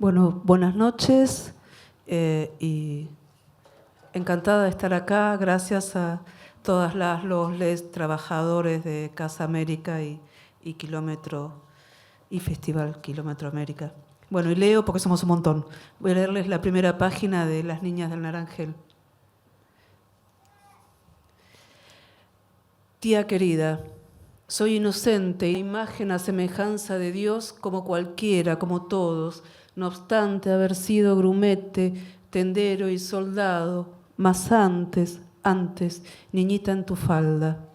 Bueno, buenas noches y encantada de estar acá. Gracias a todas los trabajadores de Casa América y Festival Kilómetro América. Bueno, y leo porque somos un montón. Voy a leerles la primera página de Las Niñas del Naranjel. Tía querida, soy inocente, imagen a semejanza de Dios como cualquiera, como todos, no obstante haber sido grumete, tendero y soldado, mas antes, niñita en tu falda.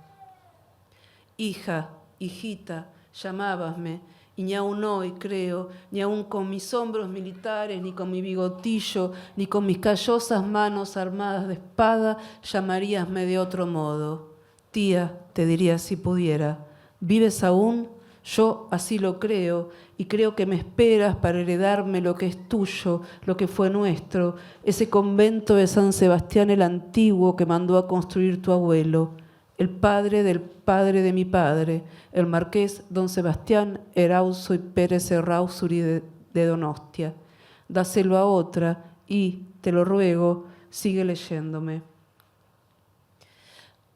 Hija, hijita, llamábasme, y ni aún hoy creo, ni aún con mis hombros militares, ni con mi bigotillo, ni con mis callosas manos armadas de espada, llamaríasme de otro modo. Tía, te diría si pudiera, ¿vives aún? Yo así lo creo, y creo que me esperas para heredarme lo que es tuyo, lo que fue nuestro, ese convento de San Sebastián el Antiguo que mandó a construir tu abuelo, el padre del padre de mi padre, el marqués don Sebastián Erauso y Pérez Errázuriz de Donostia. Dáselo a otra y, te lo ruego, sigue leyéndome.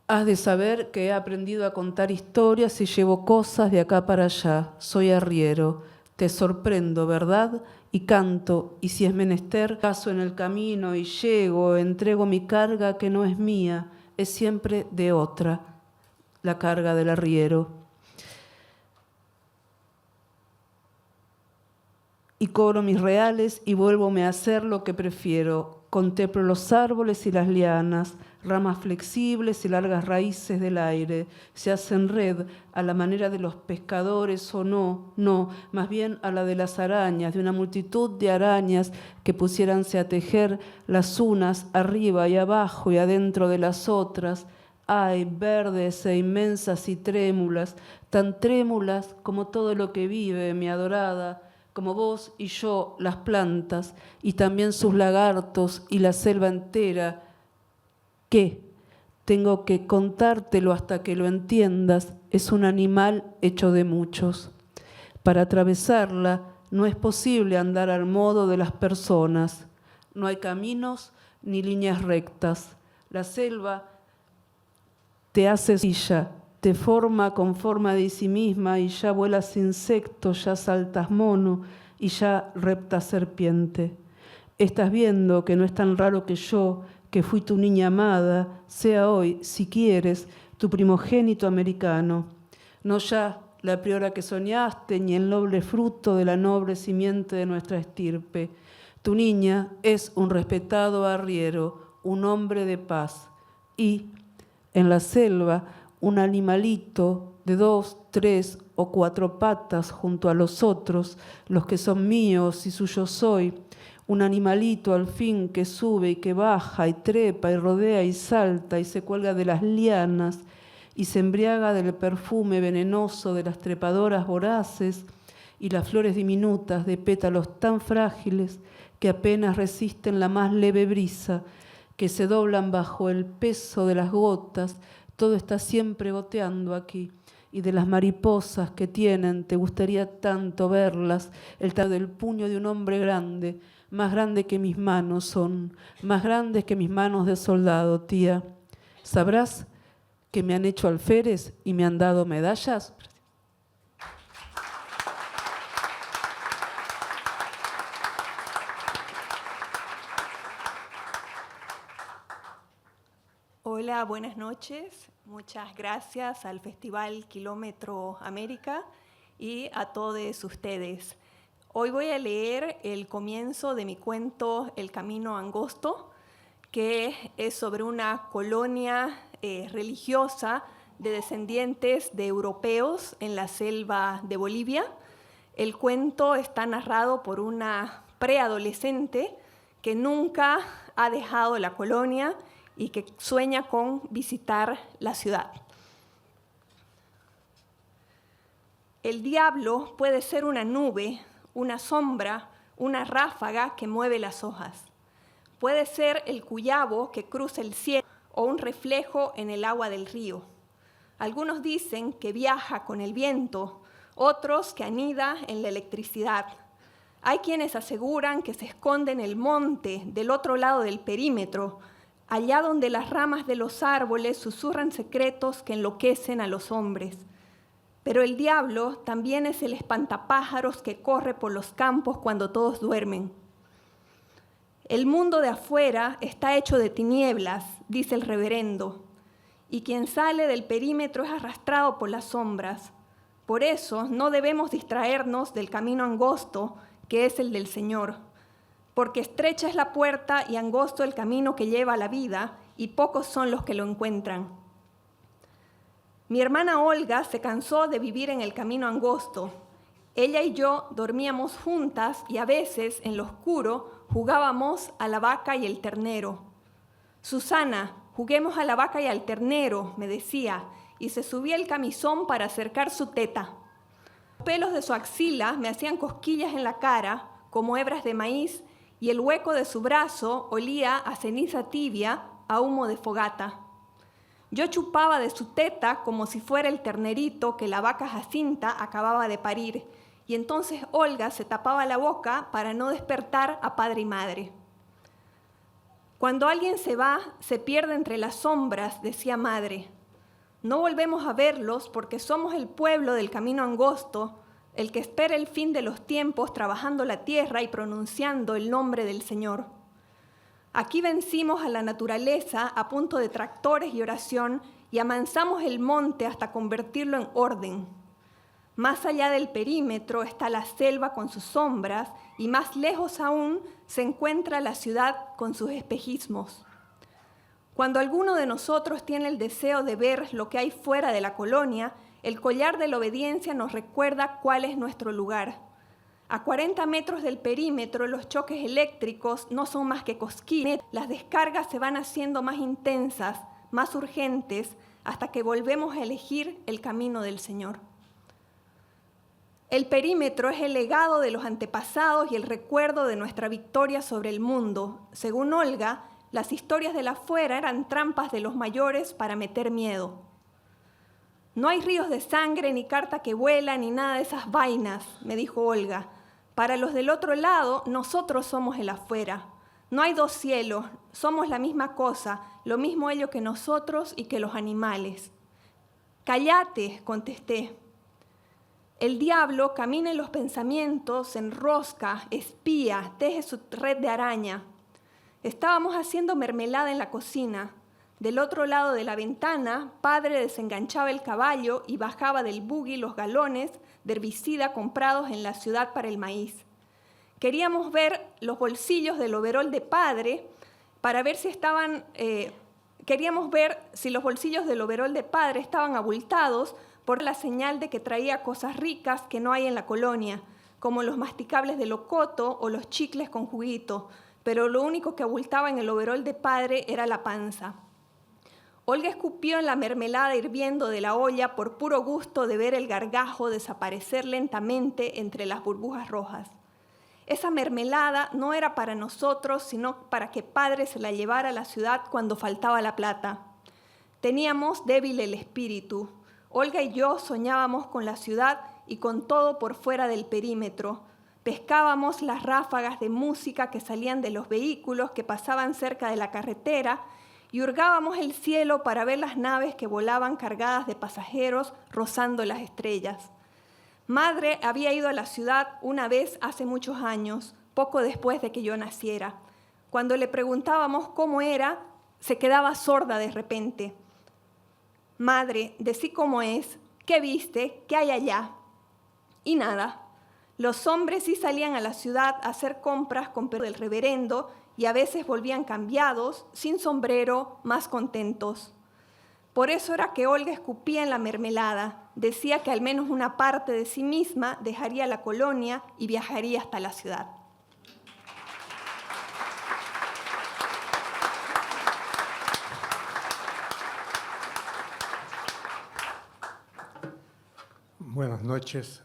Has de saber que he aprendido a contar historias y llevo cosas de acá para allá. Soy arriero. Te sorprendo, ¿verdad? Y canto, y si es menester, paso en el camino y llego, entrego mi carga que no es mía, es siempre de otra, la carga del arriero. Y cobro mis reales y vuélvome a hacer lo que prefiero. Contemplo los árboles y las lianas, ramas flexibles y largas raíces del aire. Se hacen red a la manera de los pescadores o no, más bien a la de las arañas, de una multitud de arañas que pusiéranse a tejer las unas arriba y abajo y adentro de las otras. Ay, verdes e inmensas y trémulas, tan trémulas como todo lo que vive, mi adorada, como vos y yo, las plantas, y también sus lagartos y la selva entera. ¿Qué? Tengo que contártelo hasta que lo entiendas. Es un animal hecho de muchos. Para atravesarla no es posible andar al modo de las personas. No hay caminos ni líneas rectas. La selva te hace silla, te forma con forma de sí misma y ya vuelas insecto, ya saltas mono y ya reptas serpiente. Estás viendo que no es tan raro que yo, que fui tu niña amada, sea hoy, si quieres, tu primogénito americano. No ya la priora que soñaste, ni el noble fruto de la noble simiente de nuestra estirpe. Tu niña es un respetado arriero, un hombre de paz. Y en la selva, un animalito de 2, 3 o 4 patas junto a los otros, los que son míos y suyos soy, un animalito al fin que sube y que baja y trepa y rodea y salta y se cuelga de las lianas y se embriaga del perfume venenoso de las trepadoras voraces y las flores diminutas de pétalos tan frágiles que apenas resisten la más leve brisa, que se doblan bajo el peso de las gotas. Todo está siempre goteando aquí. Y de las mariposas que tienen, te gustaría tanto verlas, el tamaño del puño de un hombre grande, más grande que mis manos son, más grandes que mis manos de soldado, tía. ¿Sabrás que me han hecho alférez y me han dado medallas? Hola, buenas noches. Muchas gracias al Festival Kilómetro América y a todos ustedes. Hoy voy a leer el comienzo de mi cuento El Camino Angosto, que es sobre una colonia religiosa de descendientes de europeos en la selva de Bolivia. El cuento está narrado por una preadolescente que nunca ha dejado la colonia y que sueña con visitar la ciudad. El diablo puede ser una nube, una sombra, una ráfaga que mueve las hojas. Puede ser el cuyabo que cruza el cielo o un reflejo en el agua del río. Algunos dicen que viaja con el viento, otros que anida en la electricidad. Hay quienes aseguran que se esconde en el monte del otro lado del perímetro, allá donde las ramas de los árboles susurran secretos que enloquecen a los hombres. Pero el diablo también es el espantapájaros que corre por los campos cuando todos duermen. El mundo de afuera está hecho de tinieblas, dice el reverendo, y quien sale del perímetro es arrastrado por las sombras. Por eso no debemos distraernos del camino angosto, que es el del Señor, porque estrecha es la puerta y angosto el camino que lleva a la vida, y pocos son los que lo encuentran. Mi hermana Olga se cansó de vivir en el camino angosto. Ella y yo dormíamos juntas y a veces, en lo oscuro, jugábamos a la vaca y el ternero. Susana, juguemos a la vaca y al ternero, me decía, y se subía el camisón para acercar su teta. Los pelos de su axila me hacían cosquillas en la cara, como hebras de maíz, y el hueco de su brazo olía a ceniza tibia, a humo de fogata. Yo chupaba de su teta como si fuera el ternerito que la vaca Jacinta acababa de parir, y entonces Olga se tapaba la boca para no despertar a padre y madre. Cuando alguien se va, se pierde entre las sombras, decía madre. No volvemos a verlos porque somos el pueblo del camino angosto, el que espera el fin de los tiempos trabajando la tierra y pronunciando el nombre del Señor. Aquí vencimos a la naturaleza a punto de tractores y oración y amansamos el monte hasta convertirlo en orden. Más allá del perímetro está la selva con sus sombras y más lejos aún se encuentra la ciudad con sus espejismos. Cuando alguno de nosotros tiene el deseo de ver lo que hay fuera de la colonia, el collar de la obediencia nos recuerda cuál es nuestro lugar. A 40 metros del perímetro, los choques eléctricos no son más que cosquillas. Las descargas se van haciendo más intensas, más urgentes, hasta que volvemos a elegir el camino del Señor. El perímetro es el legado de los antepasados y el recuerdo de nuestra victoria sobre el mundo. Según Olga, las historias de la afuera eran trampas de los mayores para meter miedo. No hay ríos de sangre, ni carta que vuela, ni nada de esas vainas, me dijo Olga. Para los del otro lado, nosotros somos el afuera. No hay dos cielos, somos la misma cosa, lo mismo ellos que nosotros y que los animales. Cállate, contesté. El diablo camina en los pensamientos, se enrosca, espía, teje su red de araña. Estábamos haciendo mermelada en la cocina. Del otro lado de la ventana, padre desenganchaba el caballo y bajaba del buggy los galones de herbicida comprados en la ciudad para el maíz. Queríamos ver los bolsillos del overol de padre para ver si los bolsillos del overol de padre estaban abultados por la señal de que traía cosas ricas que no hay en la colonia, como los masticables de locoto o los chicles con juguito, pero lo único que abultaba en el overol de padre era la panza. Olga escupió en la mermelada hirviendo de la olla por puro gusto de ver el gargajo desaparecer lentamente entre las burbujas rojas. Esa mermelada no era para nosotros, sino para que padre se la llevara a la ciudad cuando faltaba la plata. Teníamos débil el espíritu. Olga y yo soñábamos con la ciudad y con todo por fuera del perímetro. Pescábamos las ráfagas de música que salían de los vehículos que pasaban cerca de la carretera y hurgábamos el cielo para ver las naves que volaban cargadas de pasajeros rozando las estrellas. Madre había ido a la ciudad una vez hace muchos años, poco después de que yo naciera. Cuando le preguntábamos cómo era, se quedaba sorda de repente. Madre, decí cómo es, qué viste, qué hay allá. Y nada. Los hombres sí salían a la ciudad a hacer compras con perro del reverendo y a veces volvían cambiados, sin sombrero, más contentos. Por eso era que Olga escupía en la mermelada. Decía que al menos una parte de sí misma dejaría la colonia y viajaría hasta la ciudad. Buenas noches.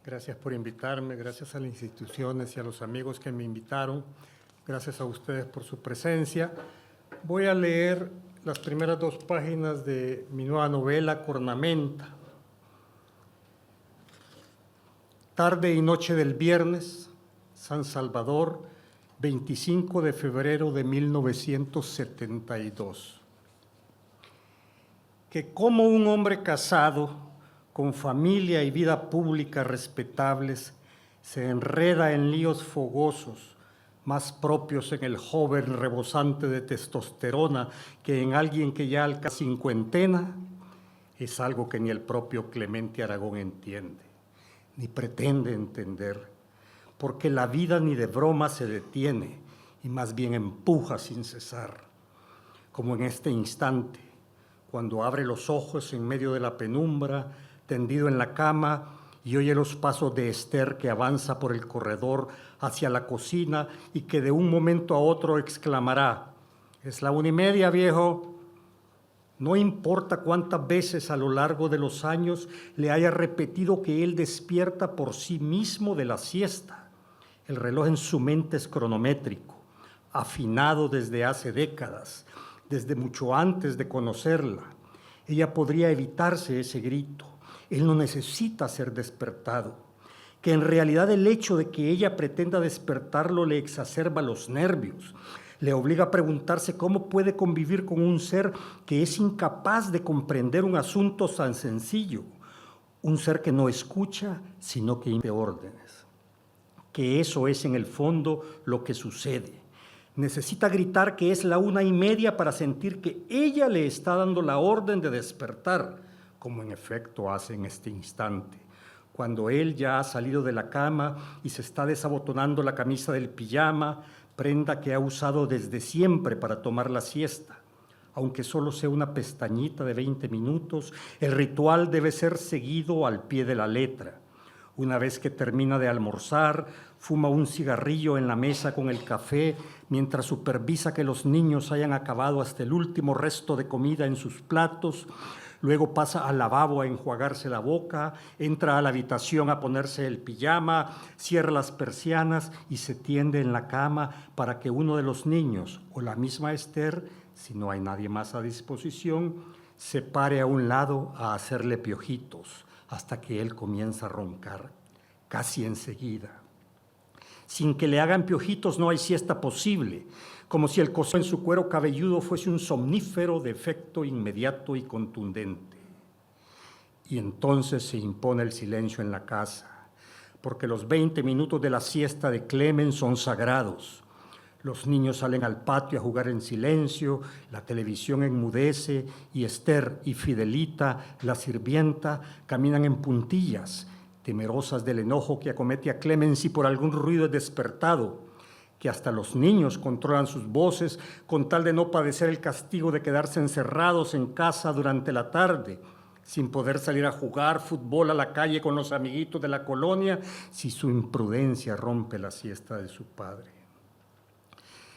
Gracias por invitarme, gracias a las instituciones y a los amigos que me invitaron. Gracias a ustedes por su presencia. Voy a leer las primeras 2 páginas de mi nueva novela, Cornamenta. Tarde y noche del viernes, San Salvador, 25 de febrero de 1972. Que como un hombre casado, con familia y vida pública respetables, se enreda en líos fogosos, más propios en el joven rebosante de testosterona que en alguien que ya alcanza cincuentena, es algo que ni el propio Clemente Aragón entiende, ni pretende entender, porque la vida ni de broma se detiene y más bien empuja sin cesar, como en este instante, cuando abre los ojos en medio de la penumbra, tendido en la cama, y oye los pasos de Esther que avanza por el corredor hacia la cocina y que de un momento a otro exclamará: «Es la 1:30, viejo». No importa cuántas veces a lo largo de los años le haya repetido que él despierta por sí mismo de la siesta. El reloj en su mente es cronométrico, afinado desde hace décadas, desde mucho antes de conocerla. Ella podría evitarse ese grito. Él no necesita ser despertado, que en realidad el hecho de que ella pretenda despertarlo le exacerba los nervios, le obliga a preguntarse cómo puede convivir con un ser que es incapaz de comprender un asunto tan sencillo, un ser que no escucha, sino que impone órdenes. Que eso es en el fondo lo que sucede. Necesita gritar que es la 1:30 para sentir que ella le está dando la orden de despertar, como en efecto hace en este instante, cuando él ya ha salido de la cama y se está desabotonando la camisa del pijama, prenda que ha usado desde siempre para tomar la siesta. Aunque solo sea una pestañita de 20 minutos, el ritual debe ser seguido al pie de la letra. Una vez que termina de almorzar, fuma un cigarrillo en la mesa con el café, mientras supervisa que los niños hayan acabado hasta el último resto de comida en sus platos. Luego pasa al lavabo a enjuagarse la boca, entra a la habitación a ponerse el pijama, cierra las persianas y se tiende en la cama para que uno de los niños o la misma Esther, si no hay nadie más a disposición, se pare a un lado a hacerle piojitos hasta que él comienza a roncar, casi enseguida. Sin que le hagan piojitos no hay siesta posible, como si el coso en su cuero cabelludo fuese un somnífero de efecto inmediato y contundente. Y entonces se impone el silencio en la casa, porque los 20 minutos de la siesta de Clemen son sagrados. Los niños salen al patio a jugar en silencio, la televisión enmudece y Esther y Fidelita, la sirvienta, caminan en puntillas, temerosas del enojo que acomete a Clemen si por algún ruido es despertado, que hasta los niños controlan sus voces con tal de no padecer el castigo de quedarse encerrados en casa durante la tarde, sin poder salir a jugar fútbol a la calle con los amiguitos de la colonia si su imprudencia rompe la siesta de su padre.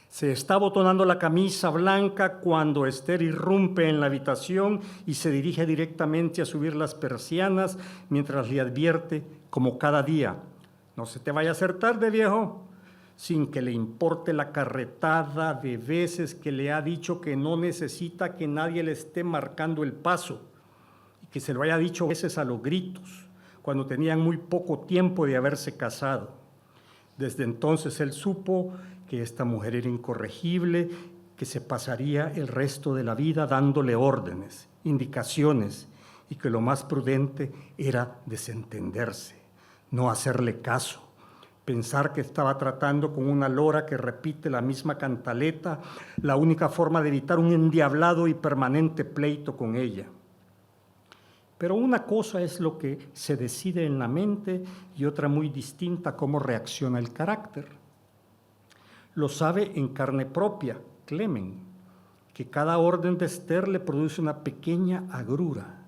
Se está abotonando la camisa blanca cuando Esther irrumpe en la habitación y se dirige directamente a subir las persianas mientras le advierte, como cada día: «No se te vaya a hacer tarde, viejo», sin que le importe la carretada de veces que le ha dicho que no necesita que nadie le esté marcando el paso, y que se lo haya dicho veces a los gritos, cuando tenían muy poco tiempo de haberse casado. Desde entonces él supo que esta mujer era incorregible, que se pasaría el resto de la vida dándole órdenes, indicaciones, y que lo más prudente era desentenderse, no hacerle caso, pensar que estaba tratando con una lora que repite la misma cantaleta, la única forma de evitar un endiablado y permanente pleito con ella. Pero una cosa es lo que se decide en la mente y otra muy distinta cómo reacciona el carácter. Lo sabe en carne propia Clemen, que cada orden de Esther le produce una pequeña agrura,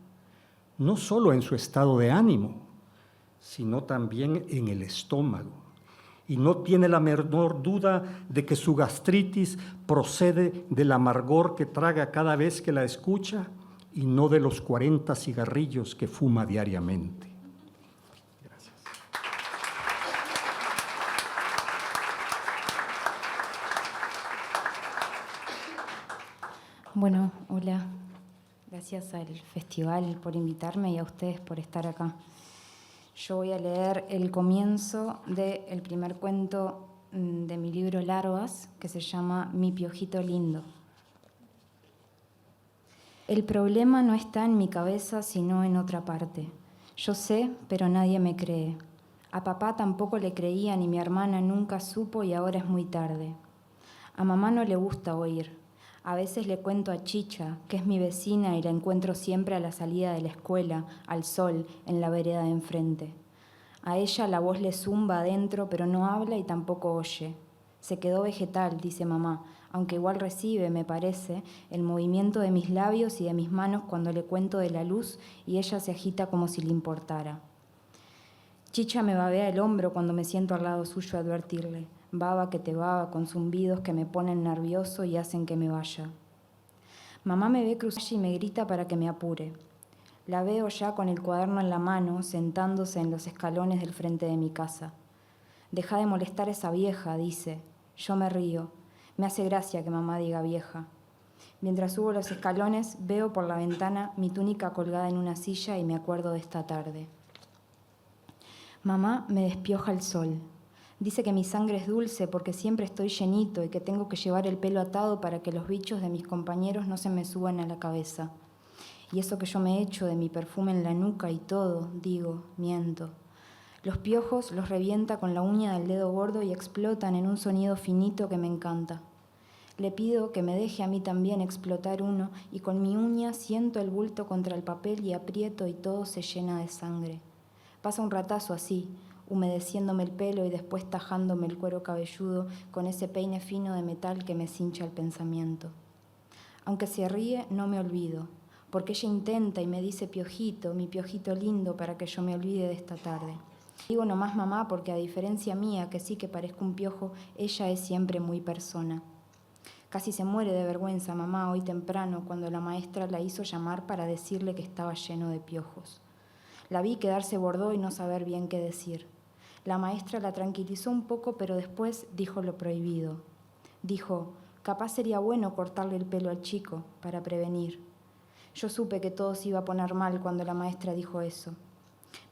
no solo en su estado de ánimo, sino también en el estómago. Y no tiene la menor duda de que su gastritis procede del amargor que traga cada vez que la escucha y no de los 40 cigarrillos que fuma diariamente. Gracias. Bueno, hola. Gracias al festival por invitarme y a ustedes por estar acá. Yo voy a leer el comienzo del primer cuento de mi libro Larvas, que se llama Mi piojito lindo. El problema no está en mi cabeza, sino en otra parte. Yo sé, pero nadie me cree. A papá tampoco le creían y mi hermana nunca supo y ahora es muy tarde. A mamá no le gusta oír. A veces le cuento a Chicha, que es mi vecina y la encuentro siempre a la salida de la escuela, al sol, en la vereda de enfrente. A ella la voz le zumba adentro, pero no habla y tampoco oye. Se quedó vegetal, dice mamá, aunque igual recibe, me parece, el movimiento de mis labios y de mis manos cuando le cuento de la luz y ella se agita como si le importara. Chicha me babea el hombro cuando me siento al lado suyo a advertirle. Baba que te baba con zumbidos que me ponen nervioso y hacen que me vaya. Mamá me ve cruzar y me grita para que me apure. La veo ya con el cuaderno en la mano, sentándose en los escalones del frente de mi casa. Deja de molestar a esa vieja, dice. Yo me río. Me hace gracia que mamá diga vieja. Mientras subo los escalones, veo por la ventana mi túnica colgada en una silla y me acuerdo de esta tarde. Mamá me despioja el sol. Dice que mi sangre es dulce porque siempre estoy llenito y que tengo que llevar el pelo atado para que los bichos de mis compañeros no se me suban a la cabeza. Y eso que yo me echo de mi perfume en la nuca y todo, digo, miento. Los piojos los revienta con la uña del dedo gordo y explotan en un sonido finito que me encanta. Le pido que me deje a mí también explotar uno y con mi uña siento el bulto contra el papel y aprieto y todo se llena de sangre. Pasa un ratazo así, humedeciéndome el pelo y después tajándome el cuero cabelludo con ese peine fino de metal que me cincha el pensamiento. Aunque se ríe, no me olvido, porque ella intenta y me dice piojito, mi piojito lindo, para que yo me olvide de esta tarde. Digo nomás mamá porque a diferencia mía, que sí que parezco un piojo, ella es siempre muy persona. Casi se muere de vergüenza mamá hoy temprano cuando la maestra la hizo llamar para decirle que estaba lleno de piojos. La vi quedarse bordó y no saber bien qué decir. La maestra la tranquilizó un poco, pero después dijo lo prohibido. Dijo, capaz sería bueno cortarle el pelo al chico para prevenir. Yo supe que todo se iba a poner mal cuando la maestra dijo eso.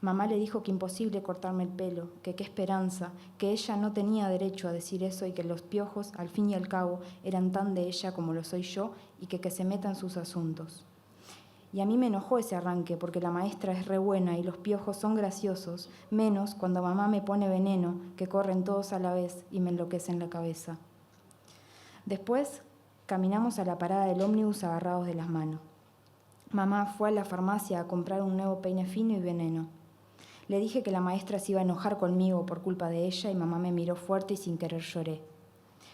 Mamá le dijo que imposible cortarme el pelo, que qué esperanza, que ella no tenía derecho a decir eso y que los piojos, al fin y al cabo, eran tan de ella como lo soy yo y que se meta en sus asuntos. Y a mí me enojó ese arranque porque la maestra es re buena y los piojos son graciosos, menos cuando mamá me pone veneno, que corren todos a la vez y me enloquecen la cabeza. Después caminamos a la parada del ómnibus agarrados de las manos. Mamá fue a la farmacia a comprar un nuevo peine fino y veneno. Le dije que la maestra se iba a enojar conmigo por culpa de ella y mamá me miró fuerte y sin querer lloré.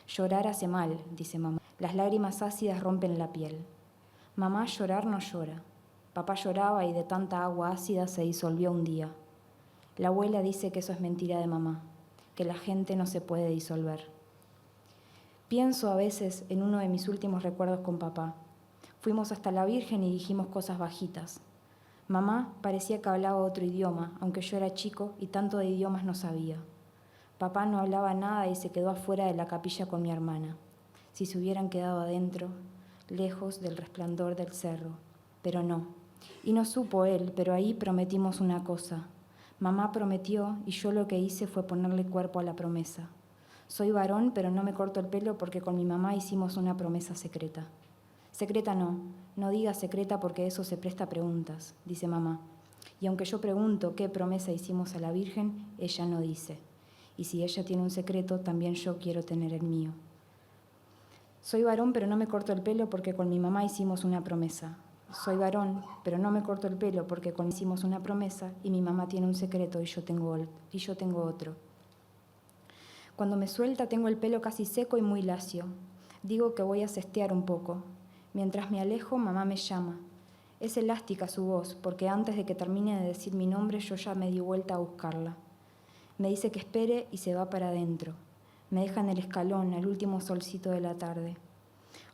Llorar hace mal, dice mamá. Las lágrimas ácidas rompen la piel. Mamá llorar no llora. Papá lloraba y de tanta agua ácida se disolvió un día. La abuela dice que eso es mentira de mamá, que la gente no se puede disolver. Pienso a veces en uno de mis últimos recuerdos con papá. Fuimos hasta la Virgen y dijimos cosas bajitas. Mamá parecía que hablaba otro idioma, aunque yo era chico y tanto de idiomas no sabía. Papá no hablaba nada y se quedó afuera de la capilla con mi hermana. Si se hubieran quedado adentro, lejos del resplandor del cerro. Pero no. Y no supo él, pero ahí prometimos una cosa. Mamá prometió y yo lo que hice fue ponerle cuerpo a la promesa. Soy varón, pero no me corto el pelo porque con mi mamá hicimos una promesa secreta. Secreta no diga secreta porque eso se presta a preguntas, dice mamá. Y aunque yo pregunto qué promesa hicimos a la Virgen, ella no dice. Y si ella tiene un secreto, también yo quiero tener el mío. Soy varón, pero no me corto el pelo porque con mi mamá hicimos una promesa. Soy varón, pero no me corto el pelo porque con hicimos una promesa y mi mamá tiene un secreto y yo tengo otro. Cuando me suelta tengo el pelo casi seco y muy lacio. Digo que voy a cestear un poco. Mientras me alejo, mamá me llama. Es elástica su voz, porque antes de que termine de decir mi nombre, yo ya me di vuelta a buscarla. Me dice que espere y se va para adentro. Me deja en el escalón, al último solcito de la tarde.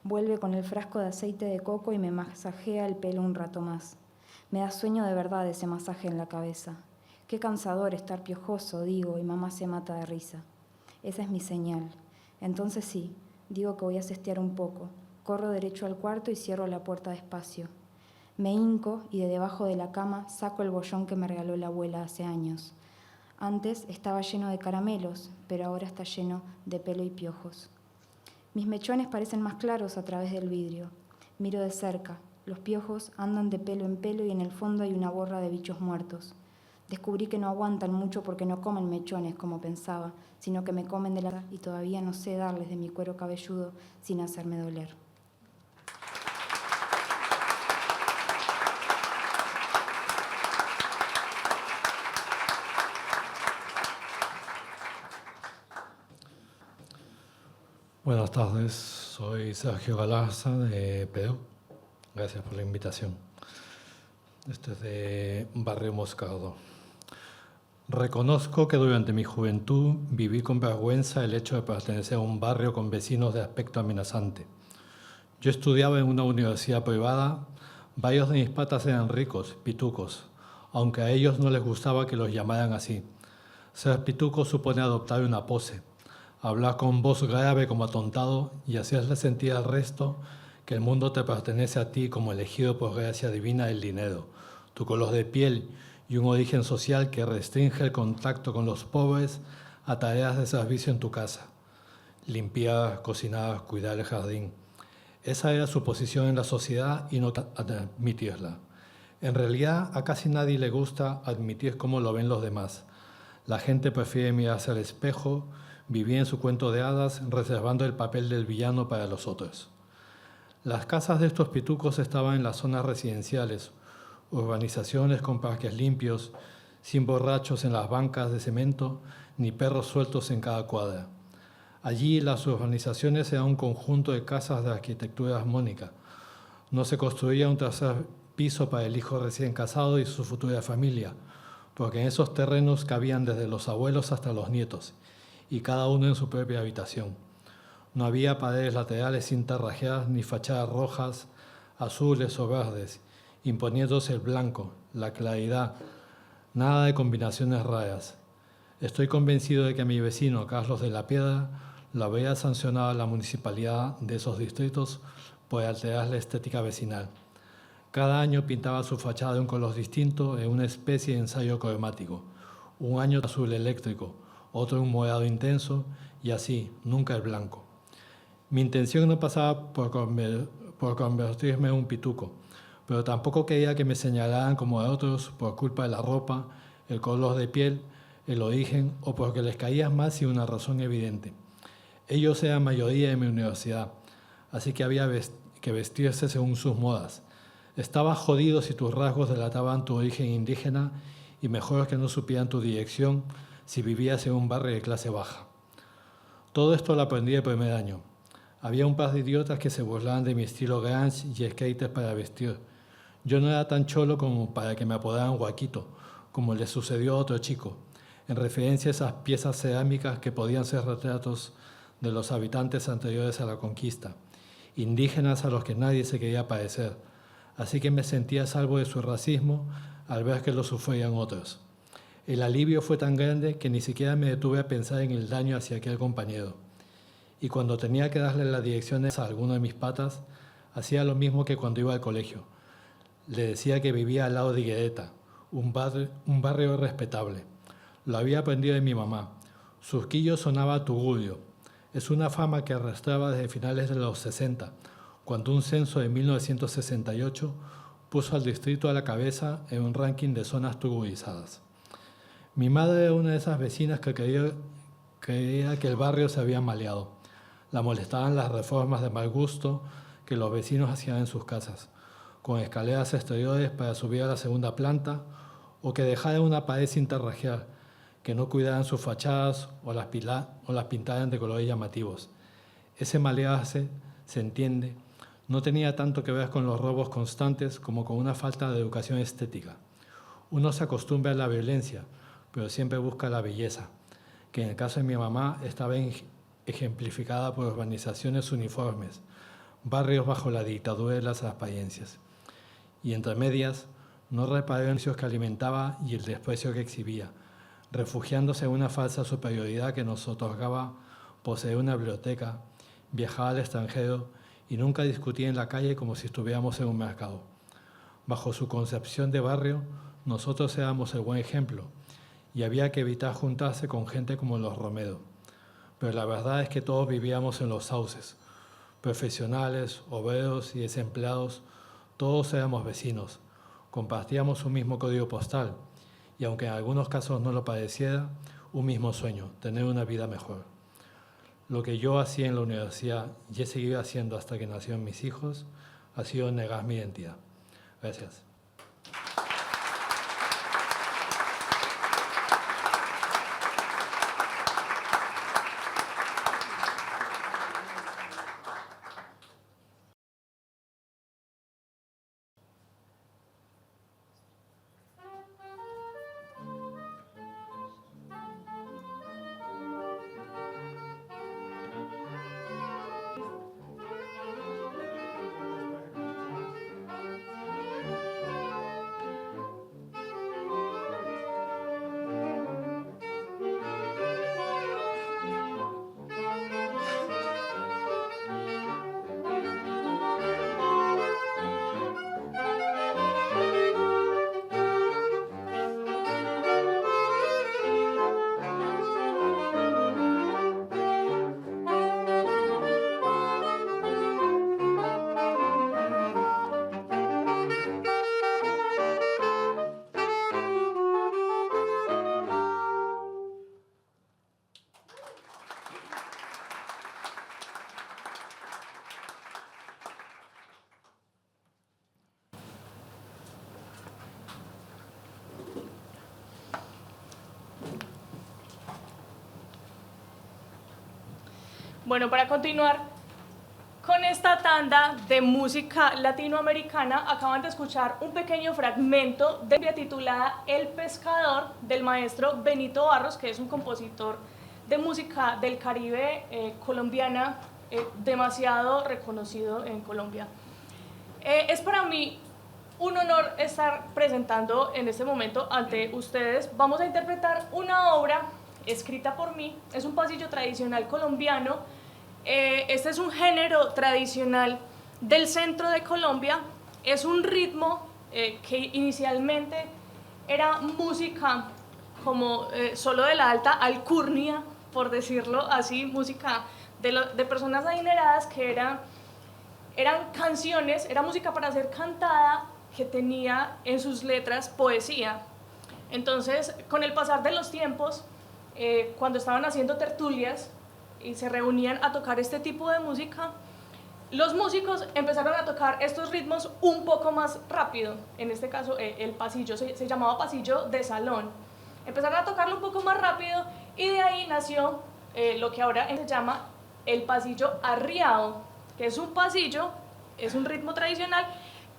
Vuelve con el frasco de aceite de coco y me masajea el pelo un rato más. Me da sueño de verdad ese masaje en la cabeza. Qué cansador estar piojoso, digo, y mamá se mata de risa. Esa es mi señal. Entonces sí, digo que voy a cestear un poco. Corro derecho al cuarto y cierro la puerta despacio. Me hinco y de debajo de la cama saco el bollón que me regaló la abuela hace años. Antes estaba lleno de caramelos, pero ahora está lleno de pelo y piojos. Mis mechones parecen más claros a través del vidrio. Miro de cerca. Los piojos andan de pelo en pelo y en el fondo hay una borra de bichos muertos. Descubrí que no aguantan mucho porque no comen mechones como pensaba, sino que me comen de la y todavía no sé darles de mi cuero cabelludo sin hacerme doler. Buenas tardes, soy Sergio Galarza de Perú. Gracias por la invitación. Este es de Barrio Moscardo. Reconozco que durante mi juventud viví con vergüenza el hecho de pertenecer a un barrio con vecinos de aspecto amenazante. Yo estudiaba en una universidad privada, varios de mis patas eran ricos, pitucos, aunque a ellos no les gustaba que los llamaran así. Ser pituco supone adoptar una pose, hablar con voz grave como atontado y hacerle sentir al resto que el mundo te pertenece a ti como elegido por gracia divina del dinero, tu color de piel y un origen social que restringe el contacto con los pobres a tareas de servicio en tu casa. Limpiar, cocinar, cuidar el jardín. Esa era su posición en la sociedad y no admitirla. En realidad, a casi nadie le gusta admitir cómo lo ven los demás. La gente prefiere mirarse al espejo, vivir en su cuento de hadas, reservando el papel del villano para los otros. Las casas de estos pitucos estaban en las zonas residenciales, urbanizaciones con parques limpios, sin borrachos en las bancas de cemento, ni perros sueltos en cada cuadra. Allí las urbanizaciones eran un conjunto de casas de arquitectura armónica. No se construía un tercer piso para el hijo recién casado y su futura familia, porque en esos terrenos cabían desde los abuelos hasta los nietos, y cada uno en su propia habitación. No había paredes laterales sin tarrajear ni fachadas rojas, azules o verdes, imponiéndose el blanco, la claridad, nada de combinaciones raras. Estoy convencido de que a mi vecino Carlos de la Piedra lo habría sancionado la municipalidad de esos distritos por alterar la estética vecinal. Cada año pintaba su fachada de un color distinto en una especie de ensayo cromático. Un año azul eléctrico, otro un morado intenso y así, nunca el blanco. Mi intención no pasaba por convertirme en un pituco, pero tampoco quería que me señalaran como a otros por culpa de la ropa, el color de piel, el origen o porque les caía mal sin una razón evidente. Ellos eran mayoría en mi universidad, así que había que vestirse según sus modas. Estaba jodido si tus rasgos delataban tu origen indígena y mejor que no supieran tu dirección si vivías en un barrio de clase baja. Todo esto lo aprendí el primer año. Había un par de idiotas que se burlaban de mi estilo grunge y skater para vestir. Yo no era tan cholo como para que me apodaran Guaquito, como le sucedió a otro chico, en referencia a esas piezas cerámicas que podían ser retratos de los habitantes anteriores a la conquista, indígenas a los que nadie se quería parecer, así que me sentía a salvo de su racismo al ver que lo sufrían otros. El alivio fue tan grande que ni siquiera me detuve a pensar en el daño hacia aquel compañero. Y cuando tenía que darle las direcciones a alguno de mis patas, hacía lo mismo que cuando iba al colegio. Le decía que vivía al lado de Higuereta, un barrio respetable. Lo había aprendido de mi mamá. Surquillo sonaba a tugurio. Es una fama que arrastraba desde finales de los 60, cuando un censo de 1968 puso al distrito a la cabeza en un ranking de zonas tugurizadas. Mi madre era una de esas vecinas que creía que el barrio se había maleado. La molestaban las reformas de mal gusto que los vecinos hacían en sus casas, con escaleras exteriores para subir a la segunda planta o que dejaran una pared sin tarrajear, que no cuidaran sus fachadas o las pintaran de colores llamativos. Ese malearse, se entiende, no tenía tanto que ver con los robos constantes como con una falta de educación estética. Uno se acostumbra a la violencia, pero siempre busca la belleza, que en el caso de mi mamá estaba ejemplificada por urbanizaciones uniformes, barrios bajo la dictadura de las apariencias. Y entre medias, no reparé en los vicios que alimentaba y el desprecio que exhibía, refugiándose en una falsa superioridad que nos otorgaba poseer una biblioteca, viajar al extranjero y nunca discutir en la calle como si estuviéramos en un mercado. Bajo su concepción de barrio, nosotros éramos el buen ejemplo y había que evitar juntarse con gente como los Romero. Pero la verdad es que todos vivíamos en los sauces. Profesionales, obreros y desempleados, todos éramos vecinos. Compartíamos un mismo código postal y aunque en algunos casos no lo pareciera, un mismo sueño, tener una vida mejor. Lo que yo hacía en la universidad y he seguido haciendo hasta que nacieron mis hijos ha sido negar mi identidad. Gracias. Bueno, para continuar con esta tanda de música latinoamericana, acaban de escuchar un pequeño fragmento de la titulada El Pescador, del maestro Benito Barros, que es un compositor de música del Caribe colombiana, demasiado reconocido en Colombia. Es para mí un honor estar presentando en este momento ante ustedes. Vamos a interpretar una obra escrita por mí. Es un pasillo tradicional colombiano. Este es un género tradicional del centro de Colombia. Es un ritmo que inicialmente era música como solo de la alta alcurnia, por decirlo así, música de personas adineradas, que eran canciones, era música para ser cantada, que tenía en sus letras poesía. Entonces, con el pasar de los tiempos, cuando estaban haciendo tertulias y se reunían a tocar este tipo de música, los músicos empezaron a tocar estos ritmos un poco más rápido. En este caso, el pasillo se llamaba pasillo de salón. Empezaron a tocarlo un poco más rápido y de ahí nació lo que ahora se llama el pasillo arriado, que es un pasillo, es un ritmo tradicional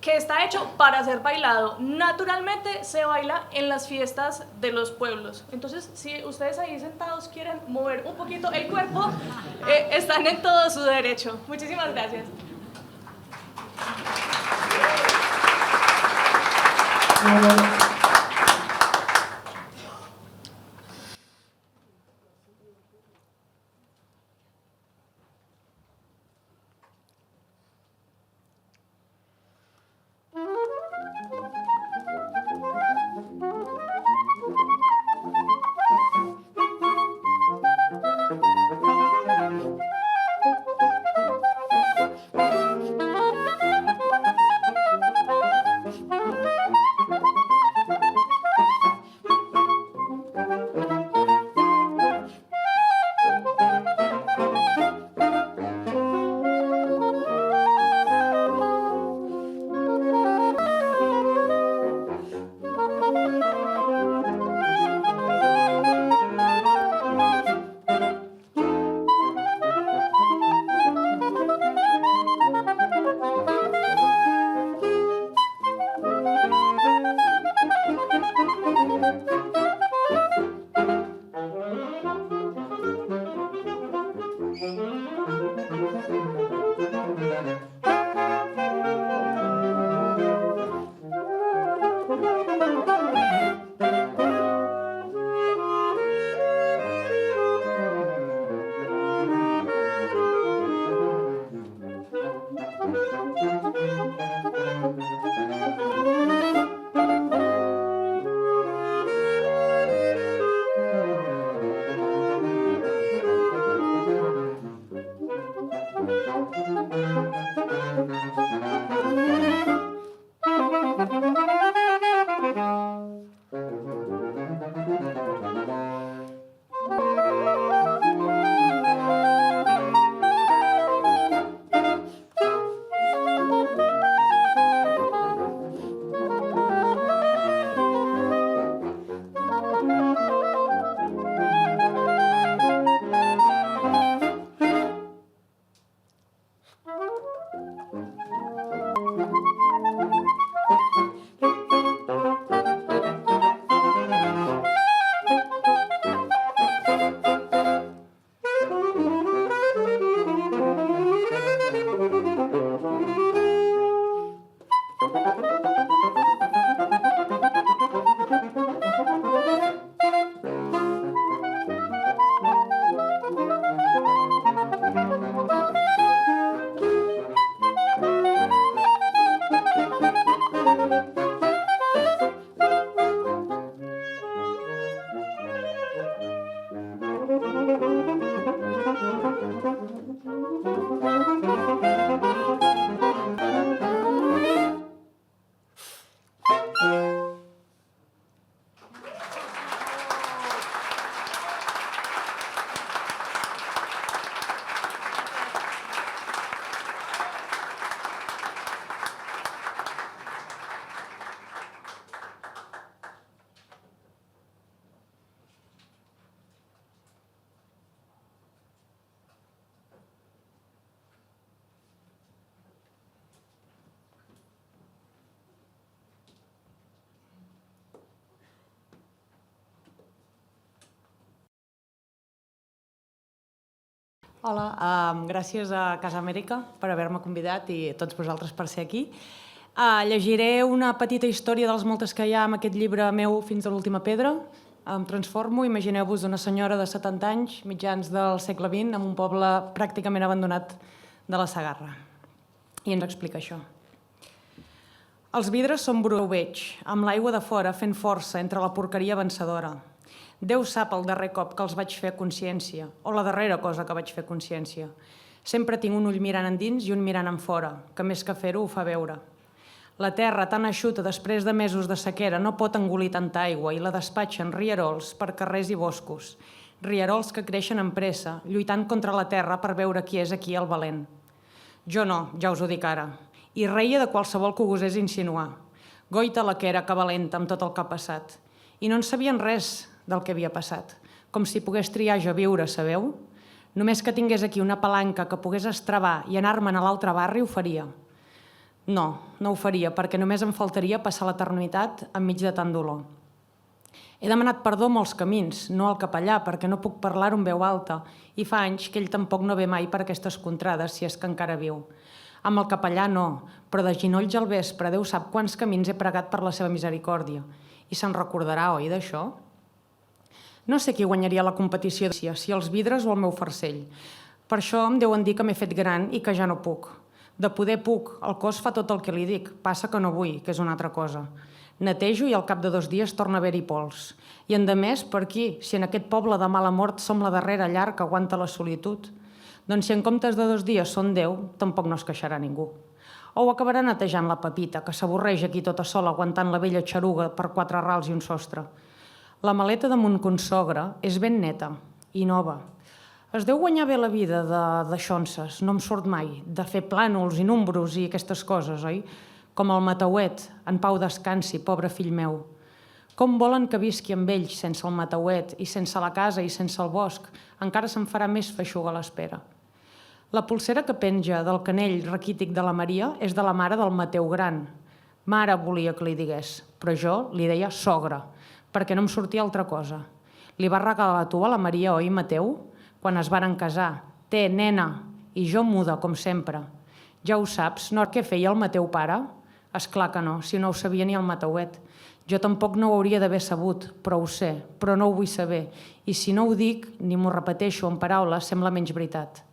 que está hecho para ser bailado. Naturalmente se baila en las fiestas de los pueblos. Entonces, si ustedes ahí sentados quieren mover un poquito el cuerpo, están en todo su derecho. Muchísimas gracias. Hola, gràcies a Casa Amèrica per haver-me convidat i a tots vosaltres per ser aquí. Llegiré una petita història de les moltes que hi ha en aquest llibre meu Fins a l'última pedra. Em transformo, imagineu-vos una senyora de 70 anys, mitjans del segle XX, en un poble pràcticament abandonat de la Segarra. I ens explica això. Els vidres són brouveig, amb l'aigua de fora fent força entre la porqueria vencedora. Déu sap el darrer cop que els vaig fer consciència, o la darrera cosa que vaig fer consciència. Sempre tinc un ull mirant endins i un mirant en fora, que més que fer-ho ho fa veure. La terra, tan eixuta després de mesos de sequera, no pot engolir tanta aigua i la despatxen rierols per carrers i boscos. Rierols que creixen amb pressa, lluitant contra la terra per veure qui és aquí el valent. Jo no, ja us ho dic ara. I reia de qualsevol que ho gosés insinuar. Goita la que era que valenta amb tot el que ha passat. I no en sabien res del que havia passat. Com si pogués triar jo viure, sabeu? Només que tingués aquí una palanca que pogués estravar i anar-me'n a l'altre barri ho faria. No, no ho faria, perquè només em faltaria passar l'eternitat enmig de tant dolor. He demanat perdó molts camins, no al capellà, perquè no puc parlar-ho en veu alta, i fa anys que ell tampoc no ve mai per aquestes contrades, si és que encara viu. Amb el capellà no, però de ginolls al vespre, Déu sap quants camins he pregat per la seva misericòrdia. I se'n recordarà, oi, d'això? No sé qui guanyaria la competició, si els vidres o el meu farcell. Per això em deuen dir que m'he fet gran i que ja no puc. De poder puc, el cos fa tot el que li dic, passa que no vull, que és una altra cosa. Netejo i al cap de 2 dies torna a haver-hi pols. I endemés, per aquí, si en aquest poble de mala mort som la darrera llar que aguanta la solitud, doncs si en comptes de 2 dies són 10, tampoc no es queixarà ningú. O ho acabarà netejant la Pepita, que s'avorreix aquí tota sola aguantant la vella xaruga per 4 rals i un sostre. La maleta de mon consogra és ben neta i nova. Es deu guanyar bé la vida de xonses, no em surt mai, de fer plànols i números i aquestes coses, oi? Com el Matauet, en pau descansi, pobre fill meu. Com volen que visqui amb ells sense el Matauet i sense la casa i sense el bosc? Encara se'm farà més feixuga a l'espera. La polsera que penja del canell raquític de la Maria és de la mare del Mateu Gran. Mare volia que li digués, però jo li deia sogra, perquè no em sortia altra cosa. Li va regalar tu a la Maria, oi, Mateu? Quan es varen casar. Té, nena, i jo muda, com sempre. Ja ho saps, no? Què feia el Mateu pare? Esclar que no, si no ho sabia ni el Matauet. Jo tampoc no ho hauria d'haver sabut, però ho sé, però no ho vull saber. I si no ho dic, ni m'ho repeteixo en paraules, sembla menys veritat.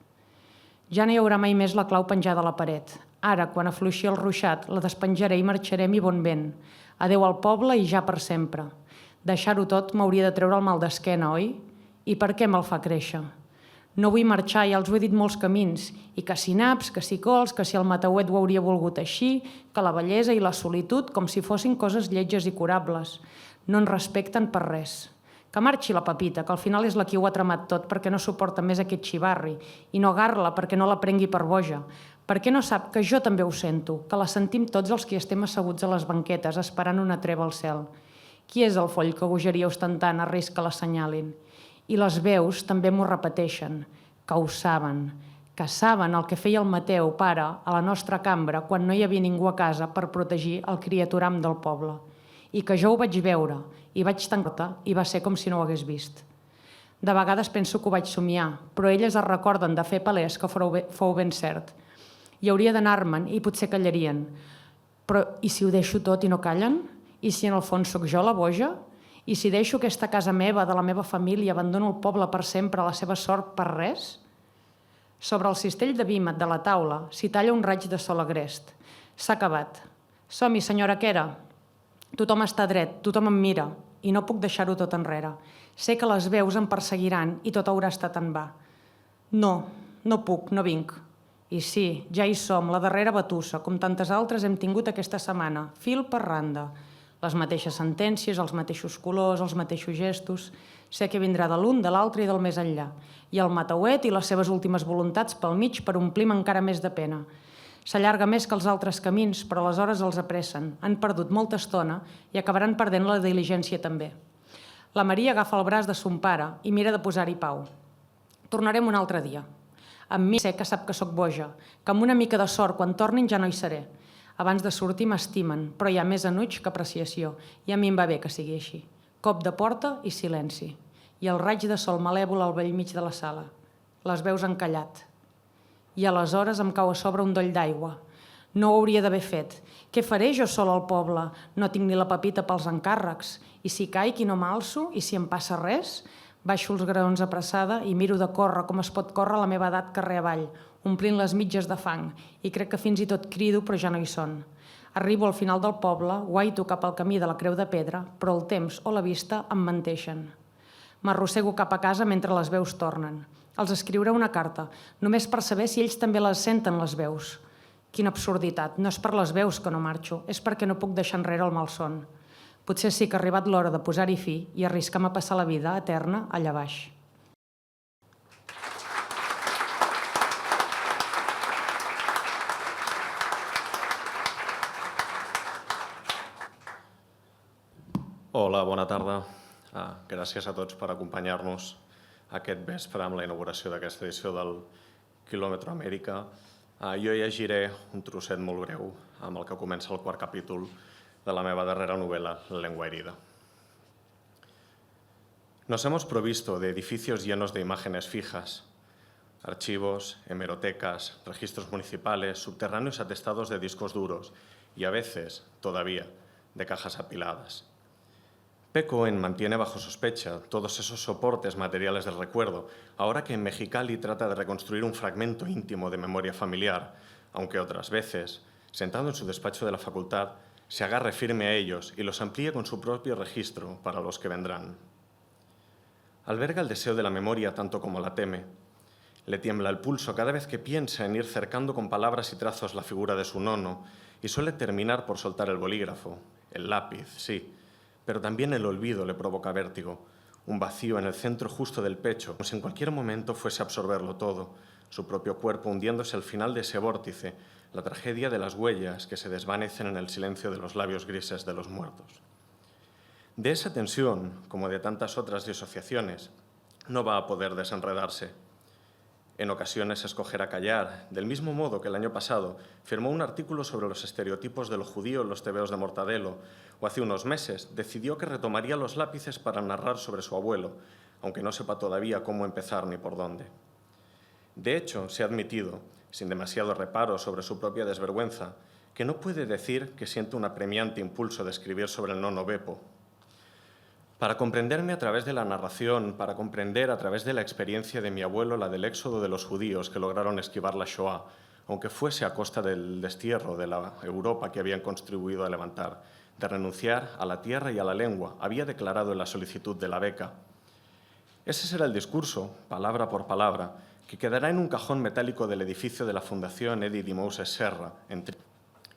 Ja no hi haurà mai més la clau penjada a la paret. Ara, quan afluixi el ruixat, la despenjaré i marxarem i bon vent. Adéu al poble i ja per sempre. Deixar-ho tot m'hauria de treure el mal d'esquena, oi? I per què me'l fa créixer? No vull marxar, ja els ho he dit molts camins, i que si naps, que si cols, que si el matauet ho hauria volgut així, que la bellesa i la solitud com si fossin coses lletges i curables. No ens respecten per res. Que marxi la Pepita, que al final és la qui ho ha tramat tot perquè no suporta més aquest xivarri, i no agarra-la perquè no la prengui per boja, perquè no sap que jo també ho sento, que la sentim tots els que estem asseguts a les banquetes esperant una treva al cel. Qui és el foll que gojaria ostentant a risc que l'assenyalin? I les veus també m'ho repeteixen, que ho saben el que feia el Mateu, pare, a la nostra cambra quan no hi havia ningú a casa per protegir el criaturam del poble. I que jo ho vaig veure, i vaig tancar i va ser com si no ho hagués vist. De vegades penso que ho vaig somiar, però elles es recorden de fer palès que fou ben cert. I hauria d'anar-me'n i potser callarien. Però i si ho deixo tot i no callen? I si en el fons sóc jo la boja? I si deixo aquesta casa meva, de la meva família, i abandono el poble per sempre a la seva sort per res? Sobre el cistell de vímet de la taula s'hi talla un raig de sol agrest. S'ha acabat. Som-hi, senyora Quera. Tothom està dret, tothom em mira, i no puc deixar-ho tot enrere. Sé que les veus em perseguiran i tot haurà estat en va. No, no puc, no vinc. I sí, ja hi som, la darrera batussa, com tantes altres hem tingut aquesta setmana, fil per randa. Les mateixes sentències, els mateixos colors, els mateixos gestos. Sé que vindrà de l'un, de l'altre i del més enllà. I el matauet i les seves últimes voluntats pel mig per omplir-me encara més de pena. S'allarga més que els altres camins, però les hores els apressen. Han perdut molta estona i acabaran perdent la diligència també. La Maria agafa el braç de son pare i mira de posar-hi pau. Tornarem un altre dia. Amb mi sé que sap que sóc boja, que amb una mica de sort quan tornin ja no hi seré. Abans de sortir m'estimen, però hi ha més enuig que apreciació, i a mi em va bé que sigui així. Cop de porta i silenci. I el raig de sol malèvol al bell mig de la sala. Les veus han callat. I aleshores em cau a sobre un doll d'aigua. No ho hauria d'haver fet. Què faré jo sola al poble? No tinc ni la Pepita pels encàrrecs. I si caic i no m'alço? I si em passa res? Baixo els graons apressada i miro de córrer com es pot córrer a la meva edat carrer avall, omplint les mitges de fang, i crec que fins i tot crido, però ja no hi són. Arribo al final del poble, guaito cap al camí de la Creu de Pedra, però el temps o la vista em menteixen. M'arrossego cap a casa mentre les veus tornen. Els escriuré una carta, només per saber si ells també les senten, les veus. Quina absurditat, no és per les veus que no marxo, és perquè no puc deixar enrere el malson. Potser sí que ha arribat l'hora de posar-hi fi i arriscar-me a passar la vida eterna allà baix. Hola, bona tarda. Gràcies a tots per acompanyar-nos aquest vespre amb la inauguració d'aquesta edició del Quilòmetre Amèrica. Jo llegiré un trosset molt breu amb el que comença el quart capítol de la meva darrera novel·la, La lengua herida. Nos hemos provisto de edificios llenos de imágenes fijas, archivos, hemerotecas, registros municipales, subterráneos atestados de discos duros y a veces, todavía, de cajas apiladas. Pecoen mantiene bajo sospecha todos esos soportes materiales del recuerdo, ahora que en Mexicali trata de reconstruir un fragmento íntimo de memoria familiar, aunque otras veces, sentado en su despacho de la facultad, se agarre firme a ellos y los amplíe con su propio registro para los que vendrán. Alberga el deseo de la memoria tanto como la teme. Le tiembla el pulso cada vez que piensa en ir cercando con palabras y trazos la figura de su nono y suele terminar por soltar el bolígrafo, el lápiz, sí, pero también el olvido le provoca vértigo, un vacío en el centro justo del pecho, como si en cualquier momento fuese a absorberlo todo, su propio cuerpo hundiéndose al final de ese vórtice, la tragedia de las huellas que se desvanecen en el silencio de los labios grises de los muertos. De esa tensión, como de tantas otras disociaciones, no va a poder desenredarse. En ocasiones escogerá callar, del mismo modo que el año pasado firmó un artículo sobre los estereotipos de lo judío en los tebeos de Mortadelo, o hace unos meses decidió que retomaría los lápices para narrar sobre su abuelo, aunque no sepa todavía cómo empezar ni por dónde. De hecho, se ha admitido, sin demasiado reparo sobre su propia desvergüenza, que no puede decir que siente un apremiante impulso de escribir sobre el nono Beppo. Para comprenderme a través de la narración, para comprender a través de la experiencia de mi abuelo la del éxodo de los judíos que lograron esquivar la Shoah, aunque fuese a costa del destierro de la Europa que habían contribuido a levantar, de renunciar a la tierra y a la lengua, había declarado en la solicitud de la beca. Ese será el discurso, palabra por palabra, que quedará en un cajón metálico del edificio de la Fundación Eddie de Mouses Serra,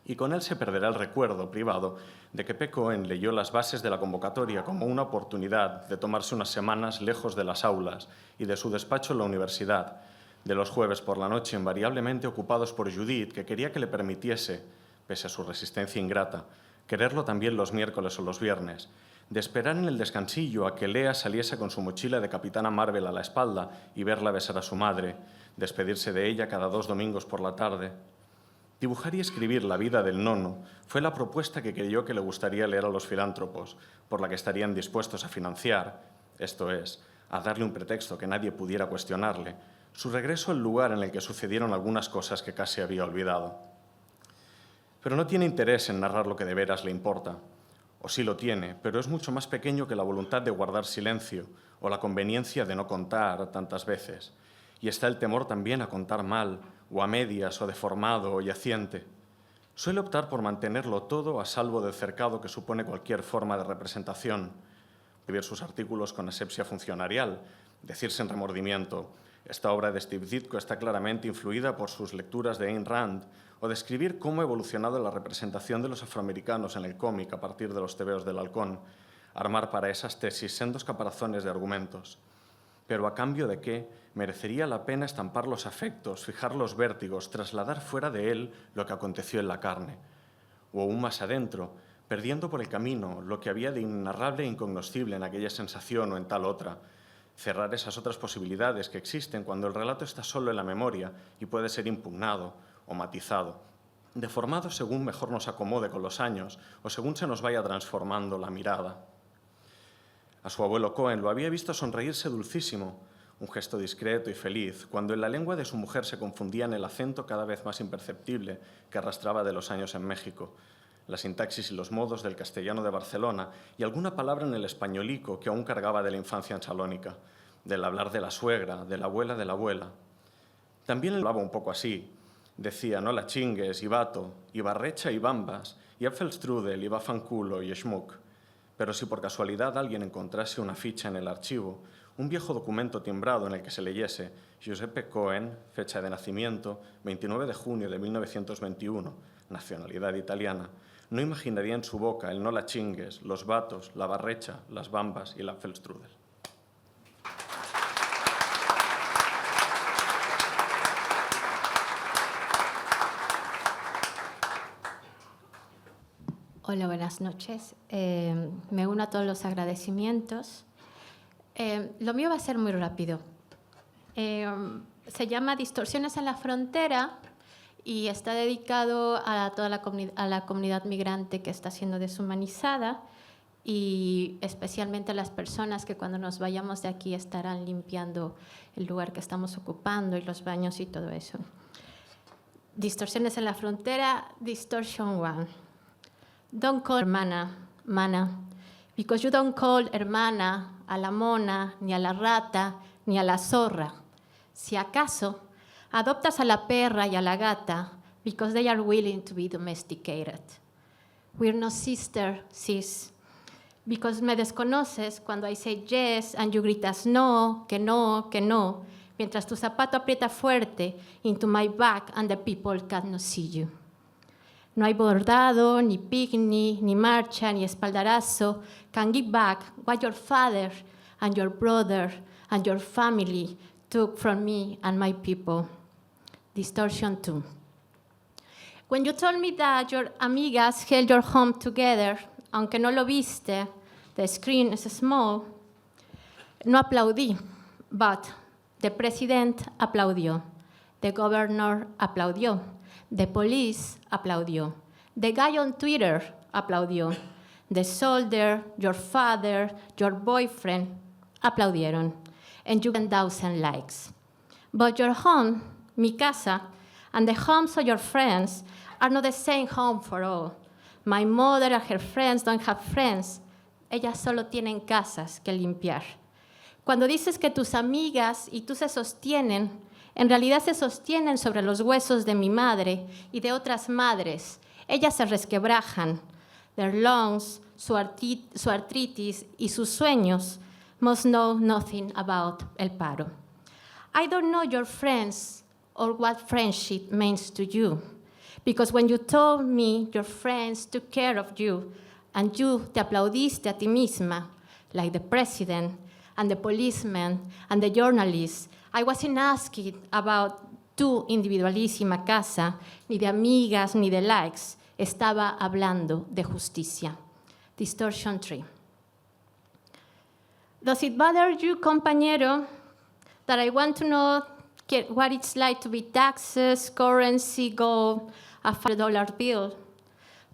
y con él se perderá el recuerdo privado de que P. Cohen leyó las bases de la convocatoria como una oportunidad de tomarse unas semanas lejos de las aulas y de su despacho en la universidad, de los jueves por la noche invariablemente ocupados por Judith, que quería que le permitiese, pese a su resistencia ingrata, quererlo también los miércoles o los viernes, de esperar en el descansillo a que Lea saliese con su mochila de Capitana Marvel a la espalda y verla besar a su madre, despedirse de ella cada 2 domingos por la tarde. Dibujar y escribir la vida del nono fue la propuesta que creyó que le gustaría leer a los filántropos, por la que estarían dispuestos a financiar, esto es, a darle un pretexto que nadie pudiera cuestionarle, su regreso al lugar en el que sucedieron algunas cosas que casi había olvidado. Pero no tiene interés en narrar lo que de veras le importa. O sí lo tiene, pero es mucho más pequeño que la voluntad de guardar silencio o la conveniencia de no contar tantas veces. Y está el temor también a contar mal, o a medias, o deformado, o yaciente. Suele optar por mantenerlo todo a salvo del cercado que supone cualquier forma de representación. Escribir sus artículos con asepsia funcionarial, decir sin remordimiento: esta obra de Steve Ditko está claramente influida por sus lecturas de Ayn Rand, o describir cómo ha evolucionado la representación de los afroamericanos en el cómic a partir de los tebeos del halcón, armar para esas tesis sendos caparazones de argumentos. Pero a cambio de qué merecería la pena estampar los afectos, fijar los vértigos, trasladar fuera de él lo que aconteció en la carne, o aún más adentro, perdiendo por el camino lo que había de inenarrable e incognoscible en aquella sensación o en tal otra, cerrar esas otras posibilidades que existen cuando el relato está solo en la memoria y puede ser impugnado o matizado, deformado según mejor nos acomode con los años o según se nos vaya transformando la mirada. A su abuelo Cohen lo había visto sonreírse dulcísimo, un gesto discreto y feliz, cuando en la lengua de su mujer se confundía en el acento cada vez más imperceptible que arrastraba de los años en México, la sintaxis y los modos del castellano de Barcelona y alguna palabra en el españolico que aún cargaba de la infancia en Salónica, del hablar de la suegra, de la abuela. También él hablaba un poco así. Decía: no la chingues, y vato, y barrecha, y bambas, y apfelstrudel, y bafanculo, y schmuck. Pero si por casualidad alguien encontrase una ficha en el archivo, un viejo documento timbrado en el que se leyese Giuseppe Cohen, fecha de nacimiento, 29 de junio de 1921, nacionalidad italiana, no imaginaría en su boca el no la chingues, los vatos, la barrecha, las bambas y el apfelstrudel. Hola, buenas noches. Me uno a todos los agradecimientos. Lo mío va a ser muy rápido. Se llama Distorsiones en la Frontera y está dedicado a toda la comunidad migrante que está siendo deshumanizada y especialmente a las personas que cuando nos vayamos de aquí estarán limpiando el lugar que estamos ocupando y los baños y todo eso. Distorsiones en la Frontera, Distortion 1. Don't call hermana, mana, because you don't call hermana a la mona, ni a la rata, ni a la zorra. Si acaso, adoptas a la perra y a la gata, because they are willing to be domesticated. We're no sister, sis, because me desconoces cuando I say yes and you gritas no, que no, que no, mientras tu zapato aprieta fuerte into my back and the people cannot see you. No hay bordado, ni picnic, ni marcha, ni espaldarazo can give back what your father and your brother and your family took from me and my people. Distortion 2. When you told me that your amigas held your home together, aunque no lo viste, the screen is small, no aplaudí, but the president aplaudió, the governor aplaudió, the police aplaudió. The guy on Twitter aplaudió. The soldier, your father, your boyfriend aplaudieron. And you got 1,000 likes. But your home, mi casa, and the homes of your friends are not the same home for all. My mother and her friends don't have friends. Ellas solo tienen casas que limpiar. Cuando dices que tus amigas y tú se sostienen, en realidad se sostienen sobre los huesos de mi madre y de otras madres. Ellas se resquebrajan. Their lungs, su artritis y sus sueños must know nothing about El Paro. I don't know your friends or what friendship means to you, because when you told me your friends took care of you and you te aplaudiste a ti misma, like the president and the policeman and the journalist, I wasn't asking about tu individualísima casa, ni de amigas, ni de likes. Estaba hablando de justicia. Distortion 3. Does it bother you, compañero, that I want to know what it's like to be taxes, currency, gold, a $5 bill,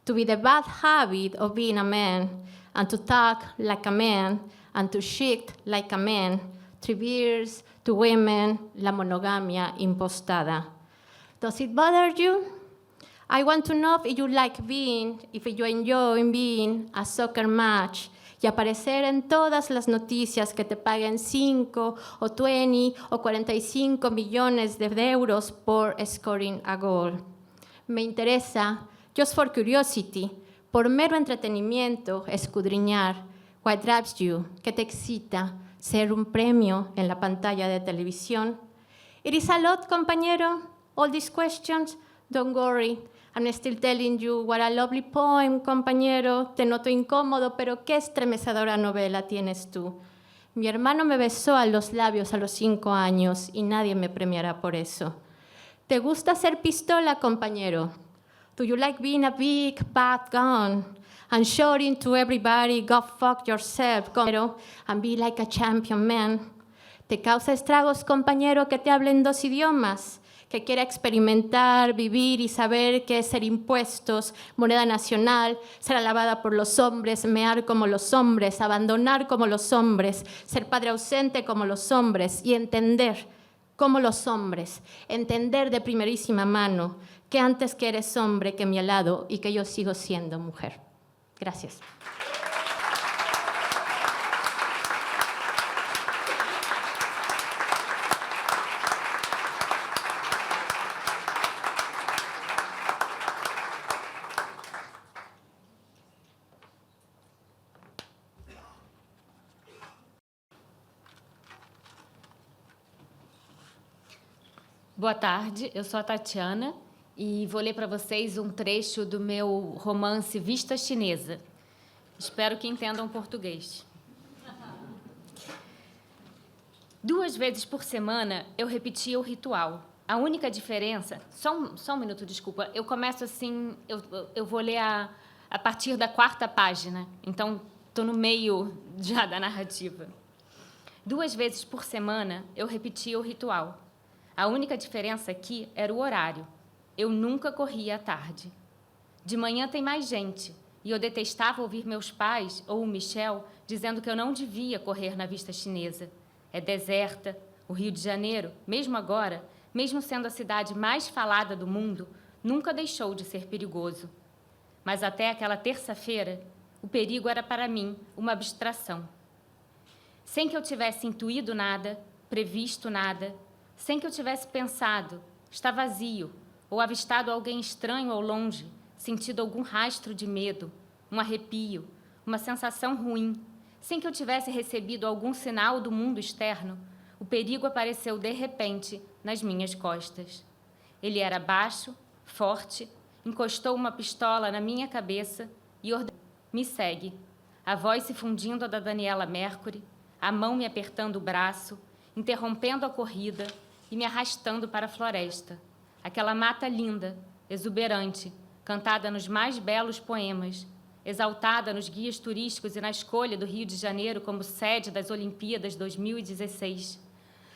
to be the bad habit of being a man, and to talk like a man, and to shit like a man, 3 beers, 2 women, la monogamia impostada? Does it bother you? I want to know if you enjoy being a soccer match y aparecer en todas las noticias que te paguen 5 o 20 o 45 millones de euros por scoring a goal. Me interesa, just for curiosity, por mero entretenimiento, escudriñar what drives you, que te excita ser un premio en la pantalla de televisión. It is a lot, compañero, all these questions. Don't worry, I'm still telling you what a lovely poem, compañero. Te noto incómodo, pero qué estremecedora novela tienes tú. Mi hermano me besó a los labios a los 5 años y nadie me premiará por eso. ¿Te gusta ser pistola, compañero? Do you like being a big, bad gun and shouting to everybody, go fuck yourself, compañero, and be like a champion man? ¿Te causa estragos, compañero, que te hablen 2 idiomas? Que quiera experimentar, vivir y saber qué es ser impuestos, moneda nacional, ser alabada por los hombres, mear como los hombres, abandonar como los hombres, ser padre ausente como los hombres y entender como los hombres, entender de primerísima mano que antes que eres hombre que mi alado y que yo sigo siendo mujer. Gracias. Boa tarde, eu sou a Tatiana e vou ler para vocês um trecho do meu romance Vista Chinesa. Espero que entendam português. 2 vezes por semana eu repetia o ritual. A única diferença... Só um minuto, desculpa. Eu começo assim... Eu vou ler a partir da 4ª página. Então, estou no meio já da narrativa. 2 vezes por semana eu repetia o ritual. A única diferença aqui era o horário. Eu nunca corria à tarde. De manhã tem mais gente, e eu detestava ouvir meus pais ou o Michel dizendo que eu não devia correr na Vista Chinesa. É deserta. O Rio de Janeiro, mesmo agora, mesmo sendo a cidade mais falada do mundo, nunca deixou de ser perigoso. Mas até aquela terça-feira, o perigo era para mim uma abstração. Sem que eu tivesse intuído nada, previsto nada, sem que eu tivesse pensado, está vazio, ou avistado alguém estranho ao longe, sentido algum rastro de medo, um arrepio, uma sensação ruim, sem que eu tivesse recebido algum sinal do mundo externo, o perigo apareceu de repente nas minhas costas. Ele era baixo, forte, encostou uma pistola na minha cabeça e ordenou: me segue. A voz se fundindo à da Daniela Mercury, a mão me apertando o braço, interrompendo a corrida e me arrastando para a floresta. Aquela mata linda, exuberante, cantada nos mais belos poemas, exaltada nos guias turísticos e na escolha do Rio de Janeiro como sede das Olimpíadas 2016.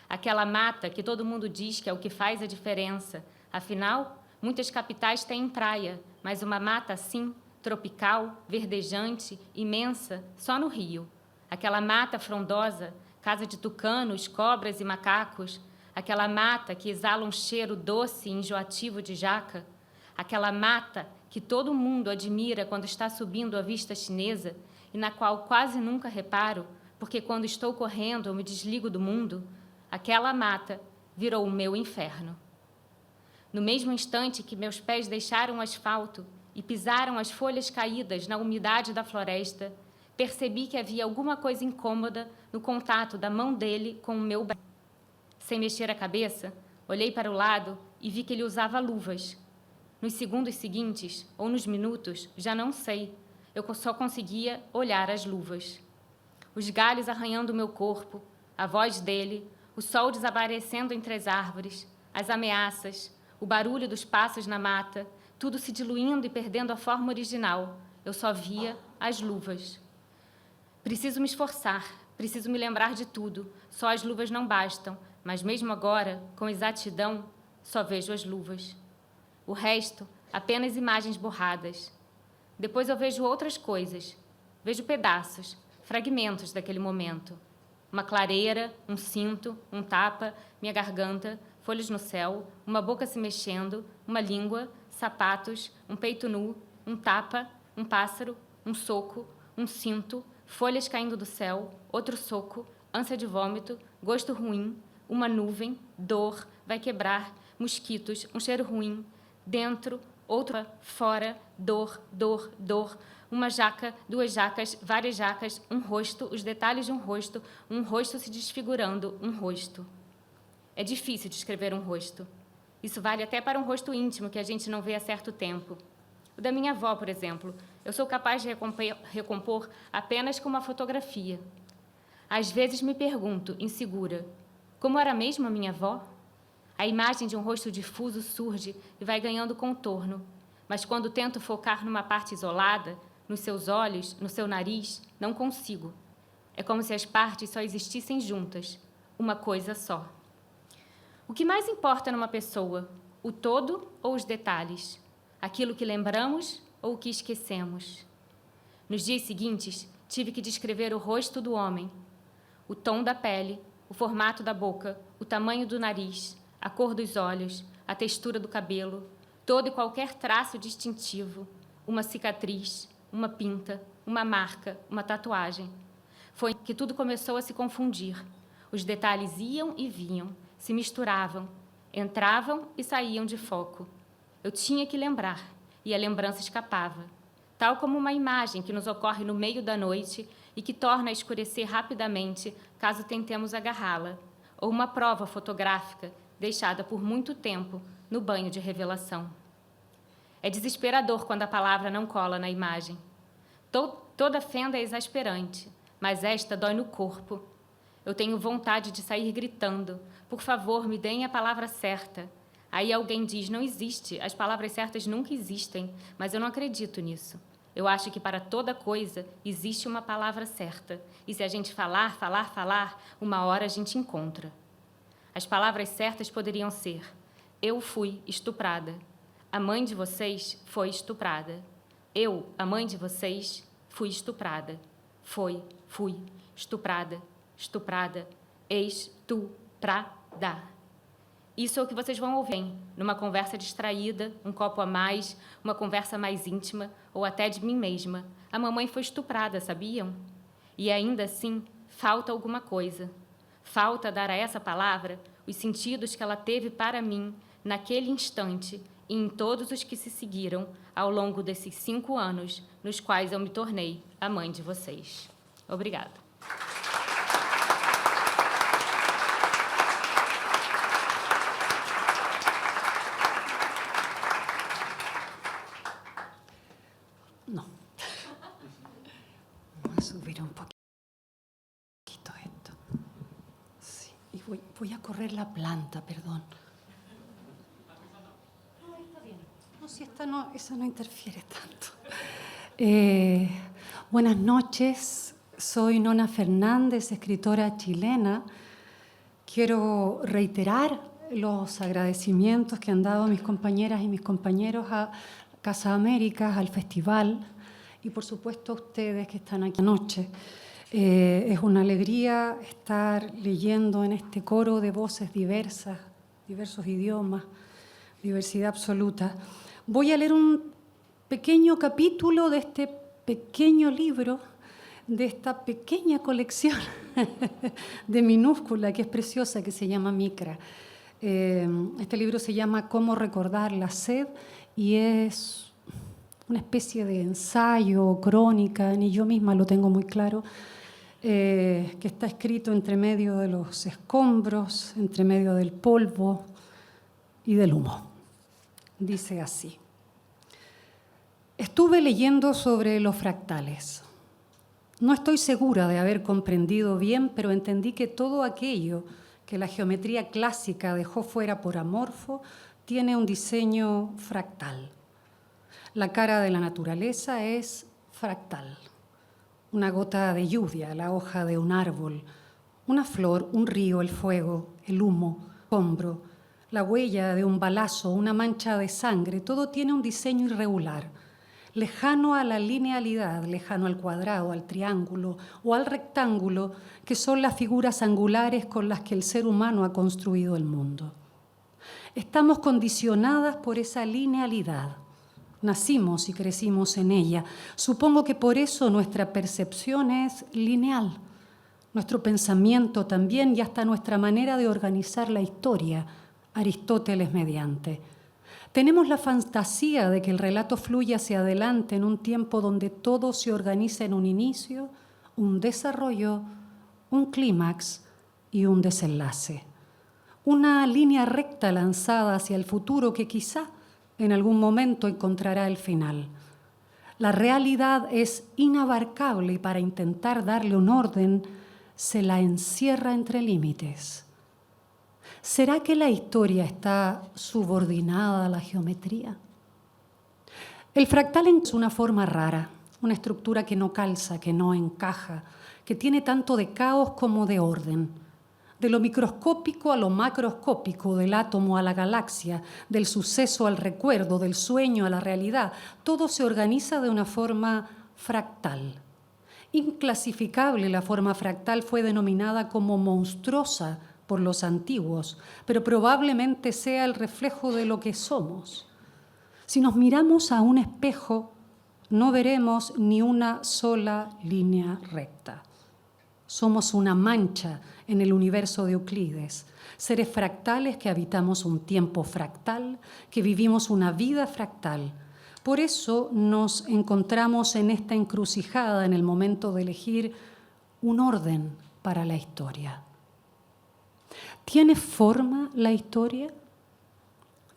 Aquela mata que todo mundo diz que é o que faz a diferença. Afinal, muitas capitais têm praia, mas uma mata assim, tropical, verdejante, imensa, só no Rio. Aquela mata frondosa, casa de tucanos, cobras e macacos. Aquela mata que exala um cheiro doce e enjoativo de jaca. Aquela mata que todo mundo admira quando está subindo a Vista Chinesa e na qual quase nunca reparo, porque quando estou correndo eu me desligo do mundo. Aquela mata virou o meu inferno. No mesmo instante que meus pés deixaram o asfalto e pisaram as folhas caídas na umidade da floresta, Percebi que havia alguma coisa incômoda no contato da mão dele com o meu braço. Sem mexer a cabeça, olhei para o lado e vi que ele usava luvas. Nos segundos seguintes, ou nos minutos, já não sei, eu só conseguia olhar as luvas. Os galhos arranhando o meu corpo, a voz dele, o sol desaparecendo entre as árvores, as ameaças, o barulho dos passos na mata, tudo se diluindo e perdendo a forma original. Eu só via as luvas. Preciso me esforçar, preciso me lembrar de tudo. Só as luvas não bastam, mas mesmo agora, com exatidão, só vejo as luvas. O resto, apenas imagens borradas. Depois eu vejo outras coisas. Vejo pedaços, fragmentos daquele momento. Uma clareira, um cinto, um tapa, minha garganta, folhas no céu, uma boca se mexendo, uma língua, sapatos, um peito nu, um tapa, um pássaro, um soco, um cinto, folhas caindo do céu, outro soco, ânsia de vômito, gosto ruim, uma nuvem, dor, vai quebrar, mosquitos, um cheiro ruim, dentro, outra, fora, dor, dor, dor, uma jaca, duas jacas, várias jacas, um rosto, os detalhes de um rosto se desfigurando, um rosto. É difícil descrever um rosto. Isso vale até para um rosto íntimo que a gente não vê há certo tempo. O da minha avó, por exemplo, eu sou capaz de recompor apenas com uma fotografia. Às vezes me pergunto, insegura, como era mesmo a minha avó? A imagem de um rosto difuso surge e vai ganhando contorno, mas quando tento focar numa parte isolada, nos seus olhos, no seu nariz, não consigo. É como se as partes só existissem juntas, uma coisa só. O que mais importa numa pessoa, o todo ou os detalhes? Aquilo que lembramos ou o que esquecemos? Nos dias seguintes, tive que descrever o rosto do homem, o tom da pele, o formato da boca, o tamanho do nariz, a cor dos olhos, a textura do cabelo, todo e qualquer traço distintivo, uma cicatriz, uma pinta, uma marca, uma tatuagem. Foi que tudo começou a se confundir. Os detalhes iam e vinham, se misturavam, entravam e saíam de foco. Eu tinha que lembrar, e a lembrança escapava, tal como uma imagem que nos ocorre no meio da noite e que torna a escurecer rapidamente caso tentemos agarrá-la, ou uma prova fotográfica deixada por muito tempo no banho de revelação. É desesperador quando a palavra não cola na imagem. Toda fenda é exasperante, mas esta dói no corpo. Eu tenho vontade de sair gritando, por favor, me deem a palavra certa. Aí alguém diz, não existe, as palavras certas nunca existem, mas eu não acredito nisso. Eu acho que para toda coisa existe uma palavra certa, e se a gente falar, uma hora a gente encontra. As palavras certas poderiam ser, eu fui estuprada. A mãe de vocês foi estuprada. Eu, a mãe de vocês, fui estuprada. Fui, estuprada, estuprada, estuprada. Isso é o que vocês vão ouvir numa conversa distraída, um copo a mais, uma conversa mais íntima, ou até de mim mesma. A mamãe foi estuprada, sabiam? E ainda assim, falta alguma coisa. Falta dar a essa palavra os sentidos que ela teve para mim naquele instante e em todos os que se seguiram ao longo desses 5 anos nos quais eu me tornei a mãe de vocês. Obrigada. No. Vamos a subir un poquito esto. Sí, y voy a correr la planta, perdón. No, está bien. No, si esa no interfiere tanto. Buenas noches, soy Nona Fernández, escritora chilena. Quiero reiterar los agradecimientos que han dado mis compañeras y mis compañeros a Casa Américas, al festival y por supuesto a ustedes que están aquí anoche. Es una alegría estar leyendo en este coro de voces diversas, diversos idiomas, diversidad absoluta. Voy a leer un pequeño capítulo de este pequeño libro, de esta pequeña colección de minúscula que es preciosa, que se llama Micra. Este libro se llama Cómo recordar la sed y es una especie de ensayo o crónica, ni yo misma lo tengo muy claro, que está escrito entre medio de los escombros, entre medio del polvo y del humo. Dice así: estuve leyendo sobre los fractales. No estoy segura de haber comprendido bien, pero entendí que todo aquello que la geometría clásica dejó fuera por amorfo tiene un diseño fractal. La cara de la naturaleza es fractal. Una gota de lluvia, la hoja de un árbol, una flor, un río, el fuego, el humo, el hombro, la huella de un balazo, una mancha de sangre, todo tiene un diseño irregular, lejano a la linealidad, lejano al cuadrado, al triángulo o al rectángulo, que son las figuras angulares con las que el ser humano ha construido el mundo. Estamos condicionadas por esa linealidad. Nacimos y crecimos en ella. Supongo que por eso nuestra percepción es lineal, nuestro pensamiento también y hasta nuestra manera de organizar la historia, Aristóteles mediante. Tenemos la fantasía de que el relato fluye hacia adelante en un tiempo donde todo se organiza en un inicio, un desarrollo, un clímax y un desenlace. Una línea recta lanzada hacia el futuro que quizá en algún momento encontrará el final. La realidad es inabarcable y para intentar darle un orden se la encierra entre límites. ¿Será que la historia está subordinada a la geometría? El fractal es una forma rara, una estructura que no calza, que no encaja, que tiene tanto de caos como de orden. De lo microscópico a lo macroscópico, del átomo a la galaxia, del suceso al recuerdo, del sueño a la realidad, todo se organiza de una forma fractal. Inclasificable, la forma fractal fue denominada como monstruosa por los antiguos, pero probablemente sea el reflejo de lo que somos. Si nos miramos a un espejo, no veremos ni una sola línea recta. Somos una mancha en el universo de Euclides, seres fractales que habitamos un tiempo fractal, que vivimos una vida fractal. Por eso nos encontramos en esta encrucijada en el momento de elegir un orden para la historia. ¿Tiene forma la historia?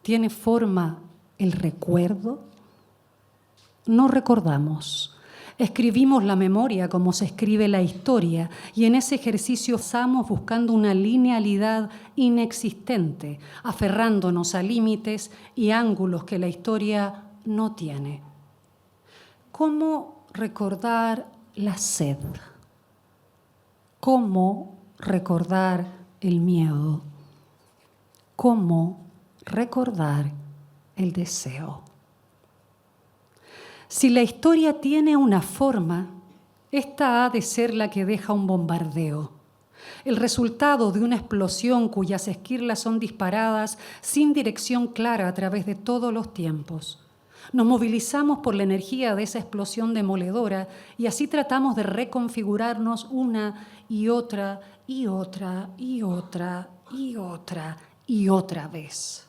¿Tiene forma el recuerdo? No recordamos. Escribimos la memoria como se escribe la historia y en ese ejercicio estamos buscando una linealidad inexistente, aferrándonos a límites y ángulos que la historia no tiene. ¿Cómo recordar la sed? ¿Cómo recordar el miedo? ¿Cómo recordar el deseo? Si la historia tiene una forma, esta ha de ser la que deja un bombardeo, el resultado de una explosión cuyas esquirlas son disparadas sin dirección clara a través de todos los tiempos. Nos movilizamos por la energía de esa explosión demoledora y así tratamos de reconfigurarnos una y otra y otra y otra y otra y otra vez.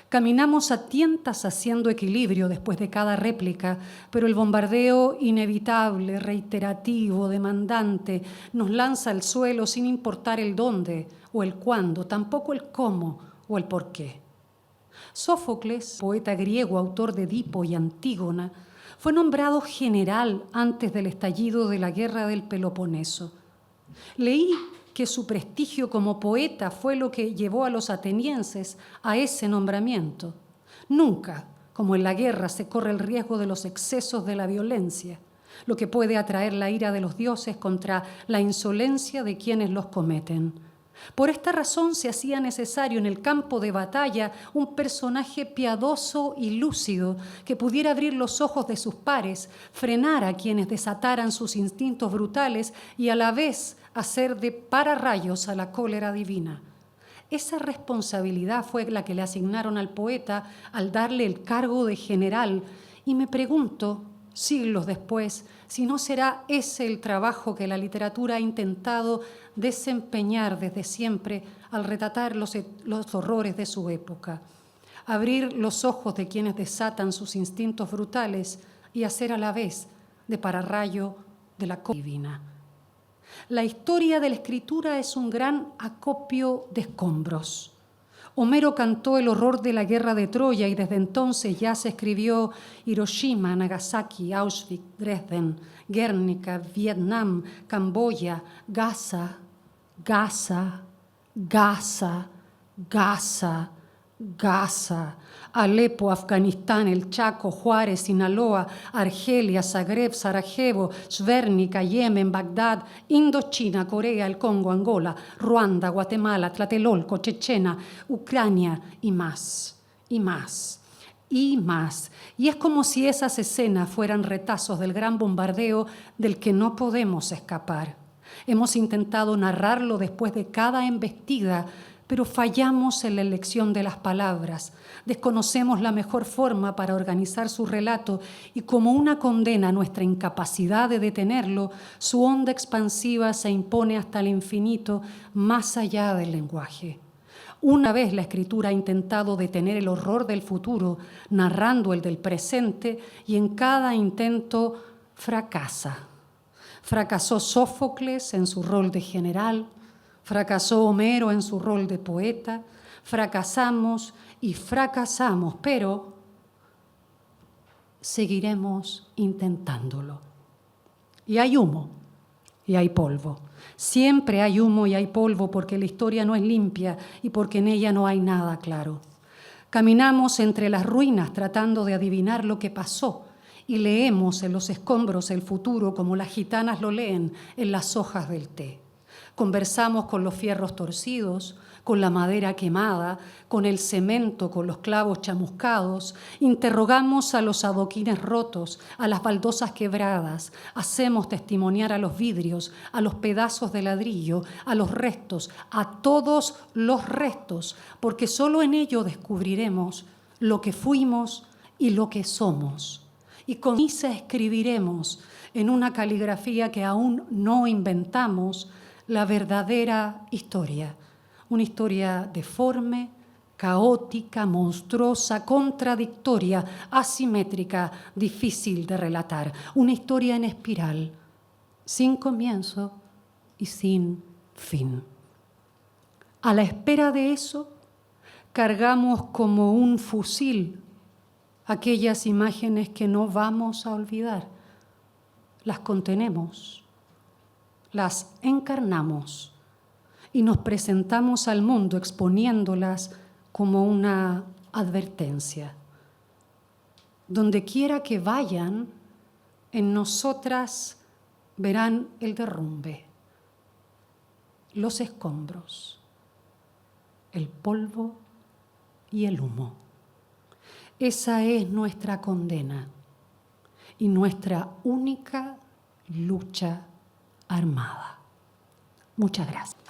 Caminamos a tientas haciendo equilibrio después de cada réplica, pero el bombardeo inevitable, reiterativo, demandante, nos lanza al suelo sin importar el dónde o el cuándo, tampoco el cómo o el por qué. Sófocles, poeta griego, autor de Edipo y Antígona, fue nombrado general antes del estallido de la guerra del Peloponeso. Leí que su prestigio como poeta fue lo que llevó a los atenienses a ese nombramiento. Nunca, como en la guerra, se corre el riesgo de los excesos de la violencia, lo que puede atraer la ira de los dioses contra la insolencia de quienes los cometen. Por esta razón se hacía necesario en el campo de batalla un personaje piadoso y lúcido que pudiera abrir los ojos de sus pares, frenar a quienes desataran sus instintos brutales y a la vez hacer de pararrayos a la cólera divina. Esa responsabilidad fue la que le asignaron al poeta al darle el cargo de general y me pregunto, siglos después, si no será ese el trabajo que la literatura ha intentado desempeñar desde siempre al retratar los horrores de su época. Abrir los ojos de quienes desatan sus instintos brutales y hacer a la vez de pararrayo de la divina. La historia de la escritura es un gran acopio de escombros. Homero cantó el horror de la guerra de Troya y desde entonces ya se escribió Hiroshima, Nagasaki, Auschwitz, Dresden, Guernica, Vietnam, Camboya, Gaza, Gaza, Gaza, Gaza, Gaza, Alepo, Afganistán, El Chaco, Juárez, Sinaloa, Argelia, Zagreb, Sarajevo, Svernica, Yemen, Bagdad, Indochina, Corea, el Congo, Angola, Ruanda, Guatemala, Tlatelolco, Chechena, Ucrania y más, y más, y más. Y es como si esas escenas fueran retazos del gran bombardeo del que no podemos escapar. Hemos intentado narrarlo después de cada embestida, pero fallamos en la elección de las palabras. Desconocemos la mejor forma para organizar su relato y como una condena a nuestra incapacidad de detenerlo, su onda expansiva se impone hasta el infinito, más allá del lenguaje. Una vez la escritura ha intentado detener el horror del futuro, narrando el del presente, y en cada intento fracasa. Fracasó Sófocles en su rol de general, fracasó Homero en su rol de poeta, fracasamos y fracasamos, pero seguiremos intentándolo. Y hay humo y hay polvo. Siempre hay humo y hay polvo porque la historia no es limpia y porque en ella no hay nada claro. Caminamos entre las ruinas tratando de adivinar lo que pasó y leemos en los escombros el futuro como las gitanas lo leen en las hojas del té. Conversamos con los fierros torcidos, con la madera quemada, con el cemento, con los clavos chamuscados. Interrogamos a los adoquines rotos, a las baldosas quebradas. Hacemos testimoniar a los vidrios, a los pedazos de ladrillo, a los restos, a todos los restos, porque solo en ello descubriremos lo que fuimos y lo que somos. Y con misa escribiremos en una caligrafía que aún no inventamos la verdadera historia, una historia deforme, caótica, monstruosa, contradictoria, asimétrica, difícil de relatar, una historia en espiral, sin comienzo y sin fin. A la espera de eso, cargamos como un fusil aquellas imágenes que no vamos a olvidar, las contenemos, las encarnamos y nos presentamos al mundo exponiéndolas como una advertencia. Donde quiera que vayan, en nosotras verán el derrumbe, los escombros, el polvo y el humo. Esa es nuestra condena y nuestra única lucha armada. Muchas gracias.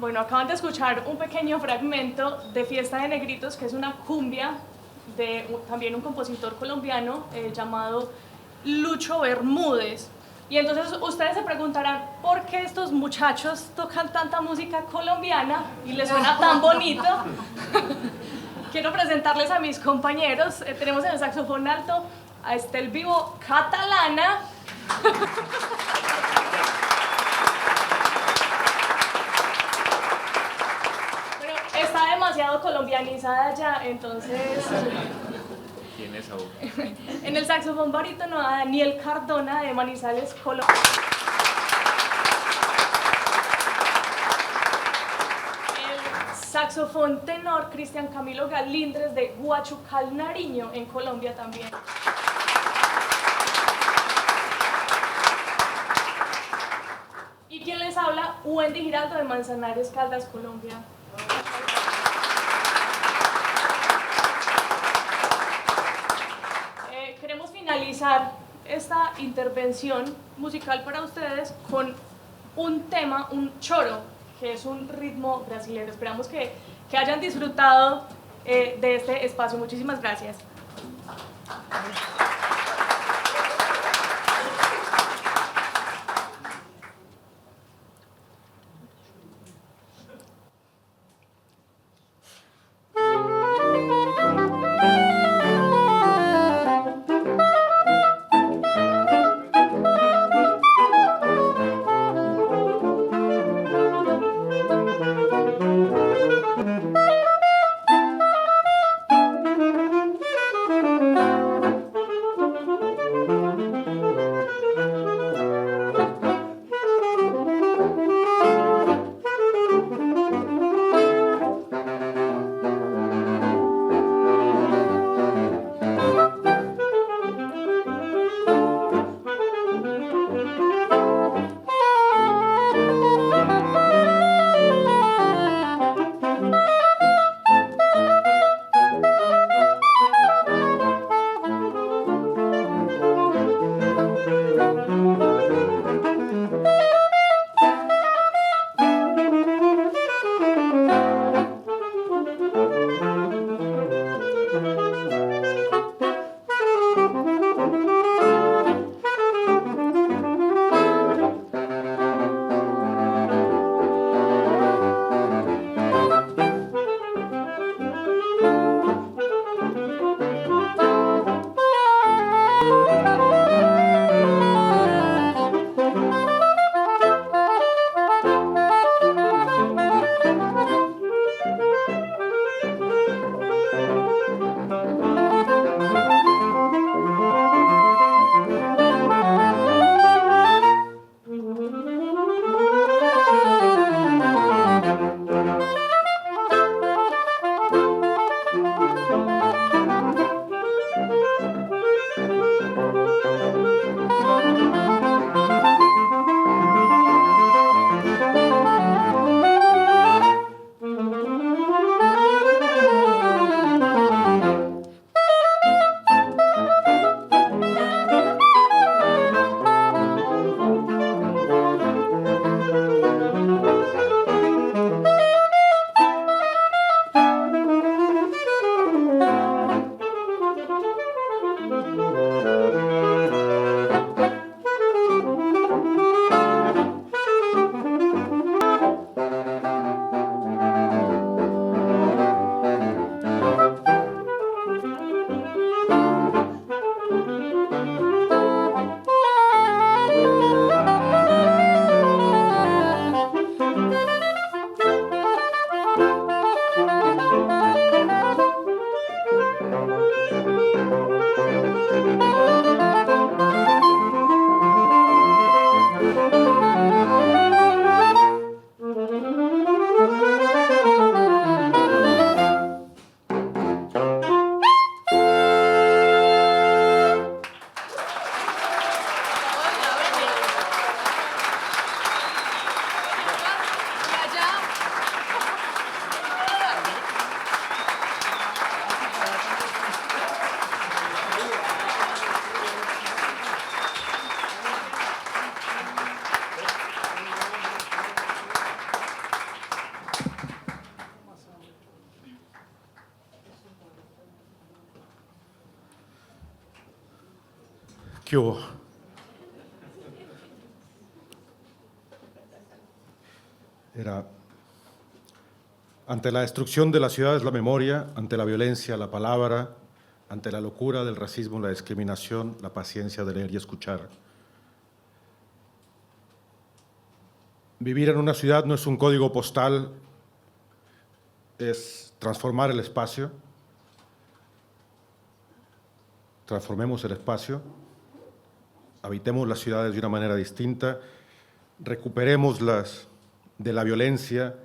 Bueno, acaban de escuchar un pequeño fragmento de Fiesta de Negritos, que es una cumbia de también un compositor colombiano llamado Lucho Bermúdez. Y entonces ustedes se preguntarán, ¿por qué estos muchachos tocan tanta música colombiana y les suena tan bonito? Quiero presentarles a mis compañeros. Tenemos en el saxofón alto a Estel Vivo Catalana. Pero está demasiado colombianizada ya, entonces... ¿Quién es aún? En el saxofón barítono a Daniel Cardona de Manizales, Colombia. El saxofón tenor Cristian Camilo Galindres de Huachucal, Nariño, en Colombia también. Y quien les habla, Wendy Giraldo de Manzanares, Caldas, Colombia. Queremos finalizar esta intervención musical para ustedes con un tema, un choro, que es un ritmo brasileño. Esperamos que hayan disfrutado de este espacio. Muchísimas gracias. ¿Qué hubo? Era, ante la destrucción de la ciudad es la memoria, ante la violencia, la palabra, ante la locura del racismo, la discriminación, la paciencia de leer y escuchar. Vivir en una ciudad no es un código postal, es transformar el espacio. Transformemos el espacio, habitemos las ciudades de una manera distinta, recuperémoslas de la violencia,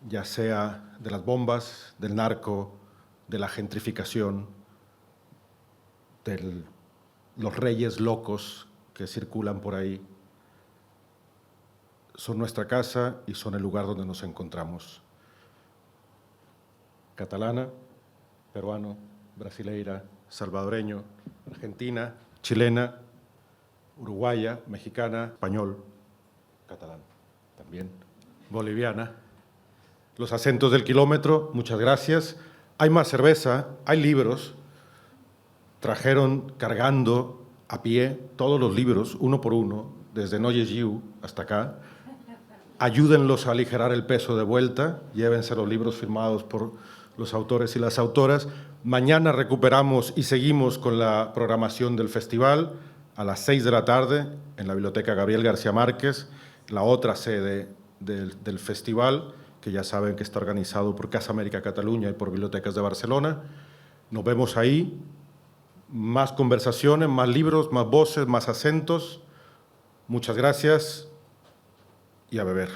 ya sea de las bombas, del narco, de la gentrificación, de los reyes locos que circulan por ahí. Son nuestra casa y son el lugar donde nos encontramos. Catalana, peruano, brasileira, salvadoreño, argentina, chilena, uruguaya, mexicana, español, catalán también, boliviana. Los acentos del kilómetro, muchas gracias. Hay más cerveza, hay libros. Trajeron cargando a pie todos los libros, uno por uno, desde Noyes hasta acá. Ayúdenlos a aligerar el peso de vuelta, llévense los libros firmados por los autores y las autoras. Mañana recuperamos y seguimos con la programación del festival a las 6 de la tarde en la Biblioteca Gabriel García Márquez, la otra sede del festival, que ya saben que está organizado por Casa América Cataluña y por Bibliotecas de Barcelona. Nos vemos ahí. Más conversaciones, más libros, más voces, más acentos. Muchas gracias y a beber.